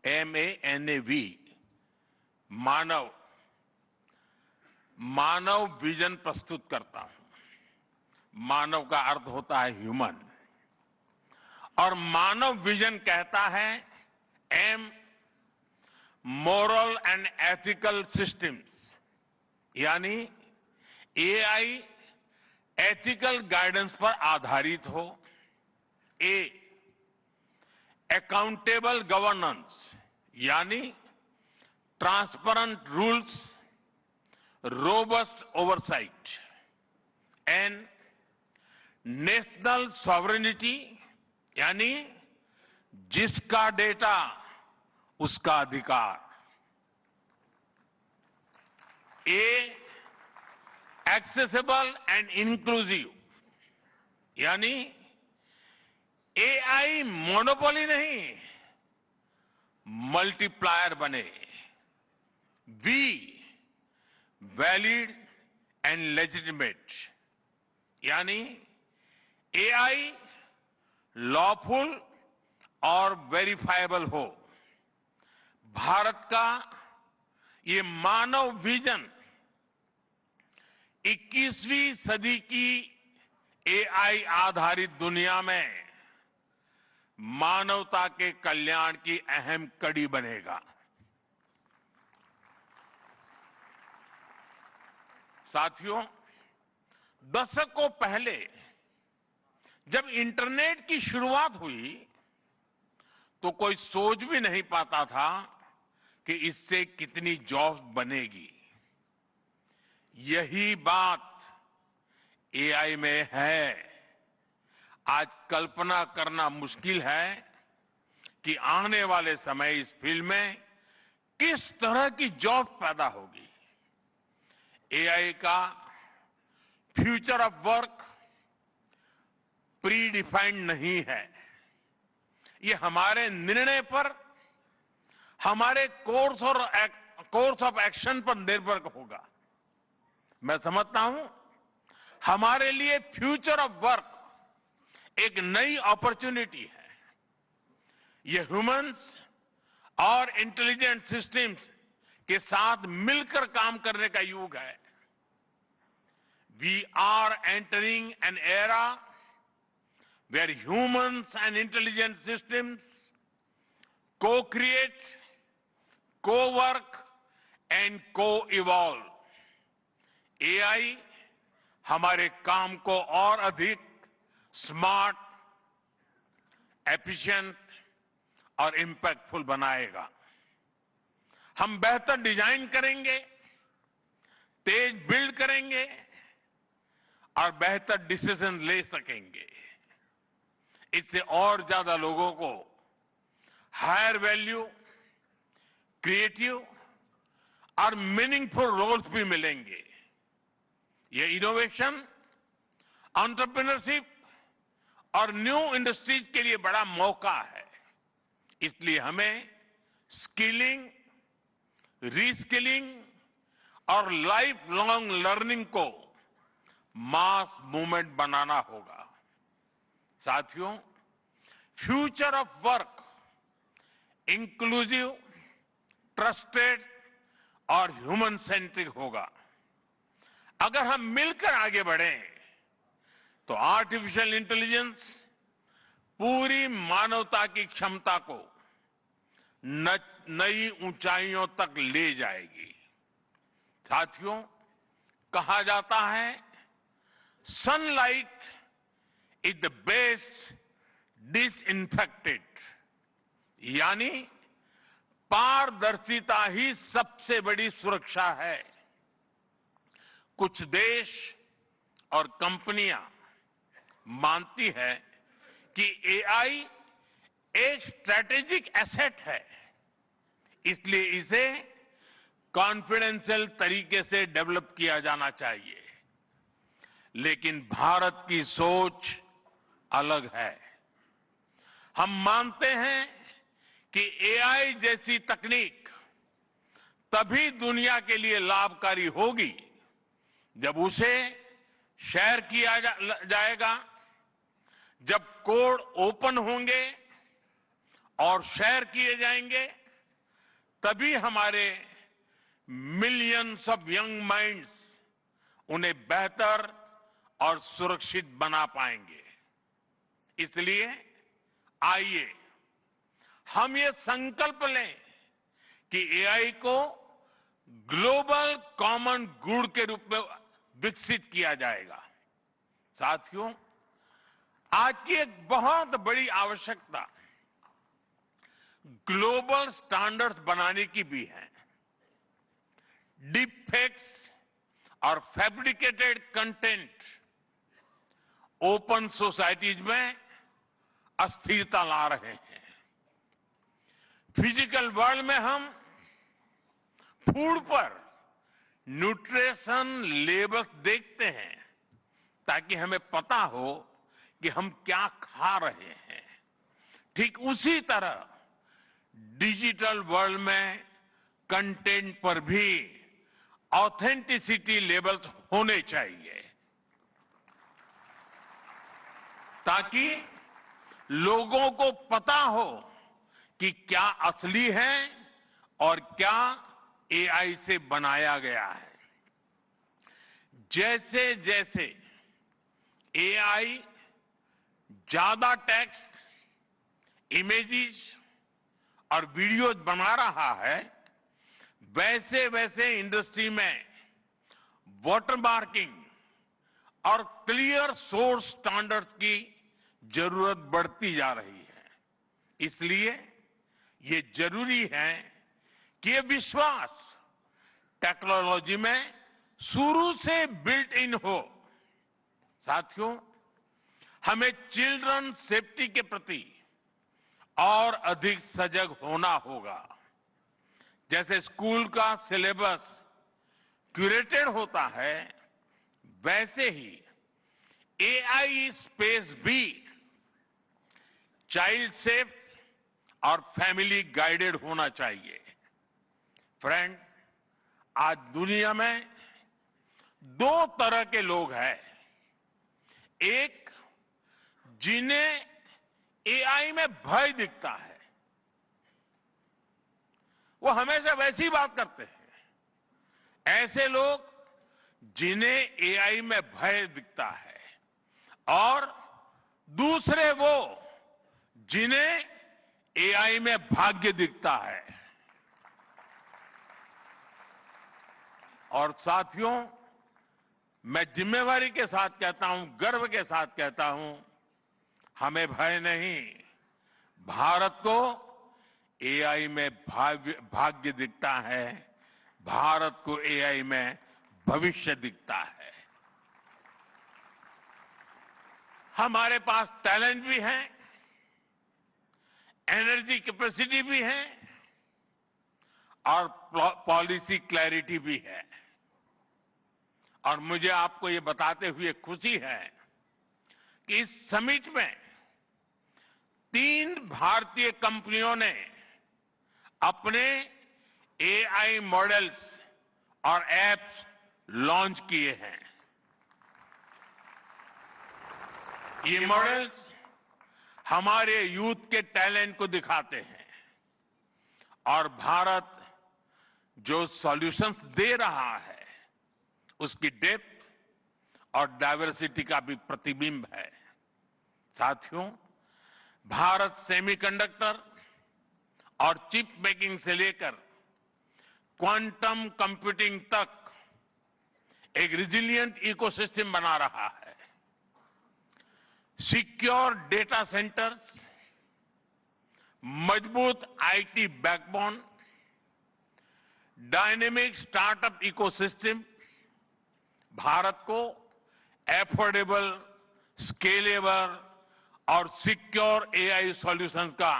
MANAV मानव विजन प्रस्तुत करता हूं। मानव का अर्थ होता है ह्यूमन, और मानव विजन कहता है M, moral and ethical systems, यानी एआई एथिकल गाइडेंस पर आधारित हो। A, अकाउंटेबल गवर्नेंस, यानी transparent rules, robust oversight. N, national sovereignty, यानी जिसका डेटा उसका अधिकार। A, एक्सेसिबल एंड इंक्लूसिव, यानी एआई मोनोपोली नहीं, मल्टीप्लायर बने। V, वैलिड एंड लेजिटिमेट, यानी एआई लॉफुल और वेरीफाइबल हो। भारत का ये मानव विजन 21वीं सदी की एआई आधारित दुनिया में मानवता के कल्याण की अहम कड़ी बनेगा। साथियों, दशकों पहले जब इंटरनेट की शुरुआत हुई तो कोई सोच भी नहीं पाता था कि इससे कितनी जॉब्स बनेगी। यही बात एआई में है। आज कल्पना करना मुश्किल है कि आने वाले समय इस फील्ड में किस तरह की जॉब पैदा होगी। एआई का future of work pre defined नहीं है। ये हमारे निर्णय पर, हमारे कोर्स ऑफ एक्शन पर निर्भर होगा। मैं समझता हूं हमारे लिए फ्यूचर ऑफ वर्क एक नई अपॉर्चुनिटी है। ये ह्यूमंस और इंटेलिजेंट सिस्टम्स के साथ मिलकर काम करने का युग है। We are entering an era where humans and intelligent systems co-create, co-work and co-evolve। AI हमारे काम को और अधिक स्मार्ट, एफिशिएंट और इंपैक्टफुल बनाएगा। हम बेहतर डिजाइन करेंगे, तेज बिल्ड करेंगे और बेहतर डिसीजन ले सकेंगे। इससे और ज्यादा लोगों को हायर वैल्यू, क्रिएटिव और मीनिंगफुल रोल्स भी मिलेंगे। ये इनोवेशन, एंटरप्रेन्योरशिप और न्यू इंडस्ट्रीज के लिए बड़ा मौका है। इसलिए हमें स्किलिंग, रीस्किलिंग और लाइफ लॉन्ग लर्निंग को मास मूवमेंट बनाना होगा। साथियों, future of work inclusive, trusted और ह्यूमन सेंट्रिक होगा। अगर हम मिलकर आगे बढ़ें तो आर्टिफिशियल इंटेलिजेंस पूरी मानवता की क्षमता को नई ऊंचाइयों तक ले जाएगी। साथियों, कहा जाता है sunlight is the best disinfected, यानी पारदर्शिता ही सबसे बड़ी सुरक्षा है। कुछ देश और कंपनियां मानती है कि एआई एक स्ट्रैटेजिक एसेट है, इसलिए इसे कॉन्फिडेंशियल तरीके से डेवलप किया जाना चाहिए। लेकिन भारत की सोच अलग है। हम मानते हैं कि एआई जैसी तकनीक तभी दुनिया के लिए लाभकारी होगी जब उसे शेयर किया जाएगा, जब कोड ओपन होंगे और शेयर किए जाएंगे, तभी हमारे मिलियंस ऑफ यंग माइंड्स उन्हें बेहतर और सुरक्षित बना पाएंगे। इसलिए आइए हम ये संकल्प लें कि एआई को ग्लोबल कॉमन गुड के रूप में विकसित किया जाएगा। साथियों, आज की एक बहुत बड़ी आवश्यकता ग्लोबल स्टैंडर्ड्स बनाने की भी है। डीप फेक्स और फैब्रिकेटेड कंटेंट ओपन सोसाइटीज में अस्थिरता ला रहे हैं। फिजिकल वर्ल्ड में हम फूड पर न्यूट्रिशन लेबल्स देखते हैं ताकि हमें पता हो कि हम क्या खा रहे हैं। ठीक उसी तरह डिजिटल वर्ल्ड में कंटेंट पर भी ऑथेंटिसिटी लेबल्स होने चाहिए ताकि लोगों को पता हो कि क्या असली है और क्या एआई से बनाया गया है। जैसे जैसे एआई ज्यादा टेक्स्ट, इमेजेस और वीडियोज बना रहा है, वैसे वैसे इंडस्ट्री में वाटरमार्किंग और क्लियर सोर्स स्टैंडर्ड्स की जरूरत बढ़ती जा रही है। इसलिए ये जरूरी है कि ये विश्वास टेक्नोलॉजी में शुरू से बिल्ट इन हो। साथियों, हमें चिल्ड्रन सेफ्टी के प्रति और अधिक सजग होना होगा। जैसे स्कूल का सिलेबस क्यूरेटेड होता है, वैसे ही एआई स्पेस भी चाइल्ड सेफ और फैमिली गाइडेड होना चाहिए। फ्रेंड्स, आज दुनिया में दो तरह के लोग हैं। एक, जिन्हें एआई में भय दिखता है, वो हमेशा वैसी बात करते हैं। ऐसे लोग जिन्हें एआई में भय दिखता है, और दूसरे वो जिन्हें एआई में भाग्य दिखता है। और साथियों, मैं जिम्मेवारी के साथ कहता हूं, गर्व के साथ कहता हूं, हमें भय नहीं, भारत को एआई में भाग्य दिखता है, भारत को एआई में भविष्य दिखता है। हमारे पास टैलेंट भी है, एनर्जी कैपेसिटी भी है और पॉलिसी क्लैरिटी भी है। और मुझे आपको ये बताते हुए खुशी है कि इस समिट में 3 भारतीय कंपनियों ने अपने एआई मॉडल्स और एप्स लॉन्च किए हैं। ये मॉडल्स हमारे यूथ के टैलेंट को दिखाते हैं और भारत जो सॉल्यूशंस दे रहा है उसकी डेप्थ और डाइवर्सिटी का भी प्रतिबिंब है। साथियों, भारत सेमीकंडक्टर और चिप मेकिंग से लेकर क्वांटम कंप्यूटिंग तक एक रिजिलिएंट इकोसिस्टम बना रहा है। सिक्योर डेटा सेंटर्स, मजबूत IT backbone, dynamic startup ecosystem Bharat को एफोर्डेबल, स्केलेबल और सिक्योर एआई सॉल्यूशंस का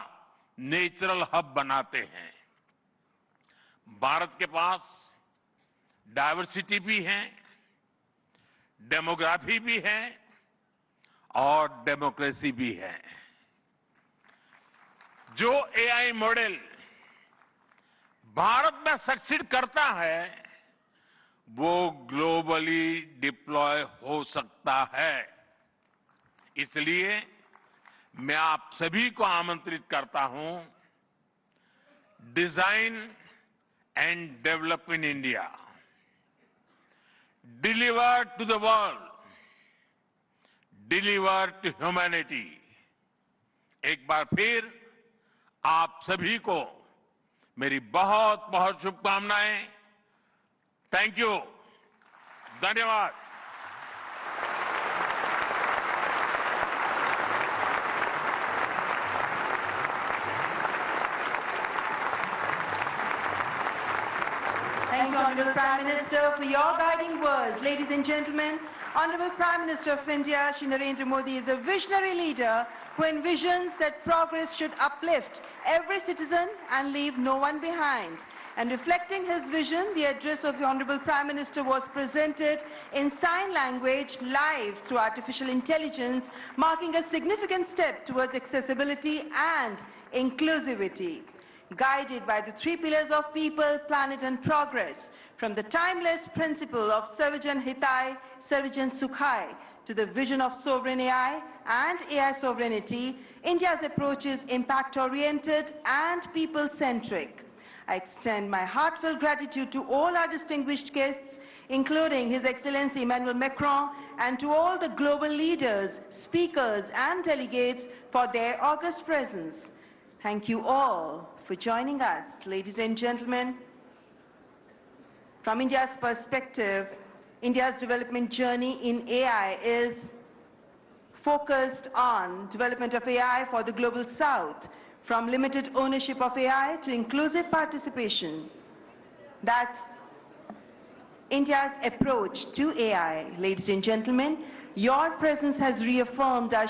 नेचुरल हब बनाते हैं। भारत के पास डाइवर्सिटी भी है, डेमोग्राफी भी है और डेमोक्रेसी भी है। जो एआई मॉडल भारत में सक्सीड करता है वो ग्लोबली डिप्लॉय हो सकता है। इसलिए मैं आप सभी को आमंत्रित करता हूं, design and develop in India, deliver to the world, deliver to humanity. एक बार फिर आप सभी को मेरी बहुत बहुत शुभकामनाएं। थैंक यू, धन्यवाद। Thank you, Honorable Prime Minister, for your guiding words. Ladies and gentlemen, Honorable Prime Minister of India, Shri Narendra Modi, is a visionary leader who envisions that progress should uplift every citizen and leave no one behind. And reflecting his vision, the address of the Honorable Prime Minister was presented in sign language live through artificial intelligence, marking a significant step towards accessibility and inclusivity. Guided by the three pillars of people, planet and progress, from the timeless principle of Sarvajan Hitai, Sarvajan Sukhai, to the vision of sovereign AI and AI sovereignty, India's approach is impact-oriented and people-centric. I extend my heartfelt gratitude to all our distinguished guests, including His Excellency Emmanuel Macron, and to all the global leaders, speakers and delegates for their august presence. Thank you all for joining us. Ladies and gentlemen, from India's perspective, India's development journey in AI is focused on development of AI for the global south, from limited ownership of AI to inclusive participation. That's India's approach to AI. Ladies and gentlemen, your presence has reaffirmed our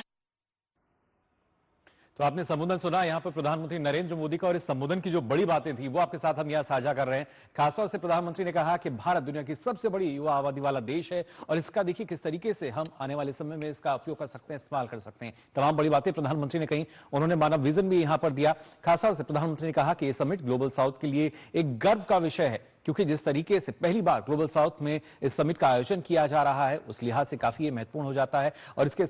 तो आपने संबोधन सुना यहां पर प्रधानमंत्री नरेंद्र मोदी का, और इस संबोधन की जो बड़ी बातें थी वो आपके साथ हम यहां साझा कर रहे हैं। खासतौर से प्रधानमंत्री ने कहा कि भारत दुनिया की सबसे बड़ी युवा आबादी वाला देश है और इसका देखिए किस तरीके से हम आने वाले समय में इसका उपयोग कर सकते हैं, इस्तेमाल कर सकते हैं। तमाम बड़ी बातें प्रधानमंत्री ने कही। उन्होंने मानव विजन भी यहां पर दिया। खासतौर से प्रधानमंत्री ने कहा कि यह समिट ग्लोबल साउथ के लिए एक गर्व का विषय है, क्योंकि जिस तरीके से पहली बार ग्लोबल साउथ में इस समिट का आयोजन किया जा रहा है उस लिहाज से काफी महत्वपूर्ण हो जाता है। और इसके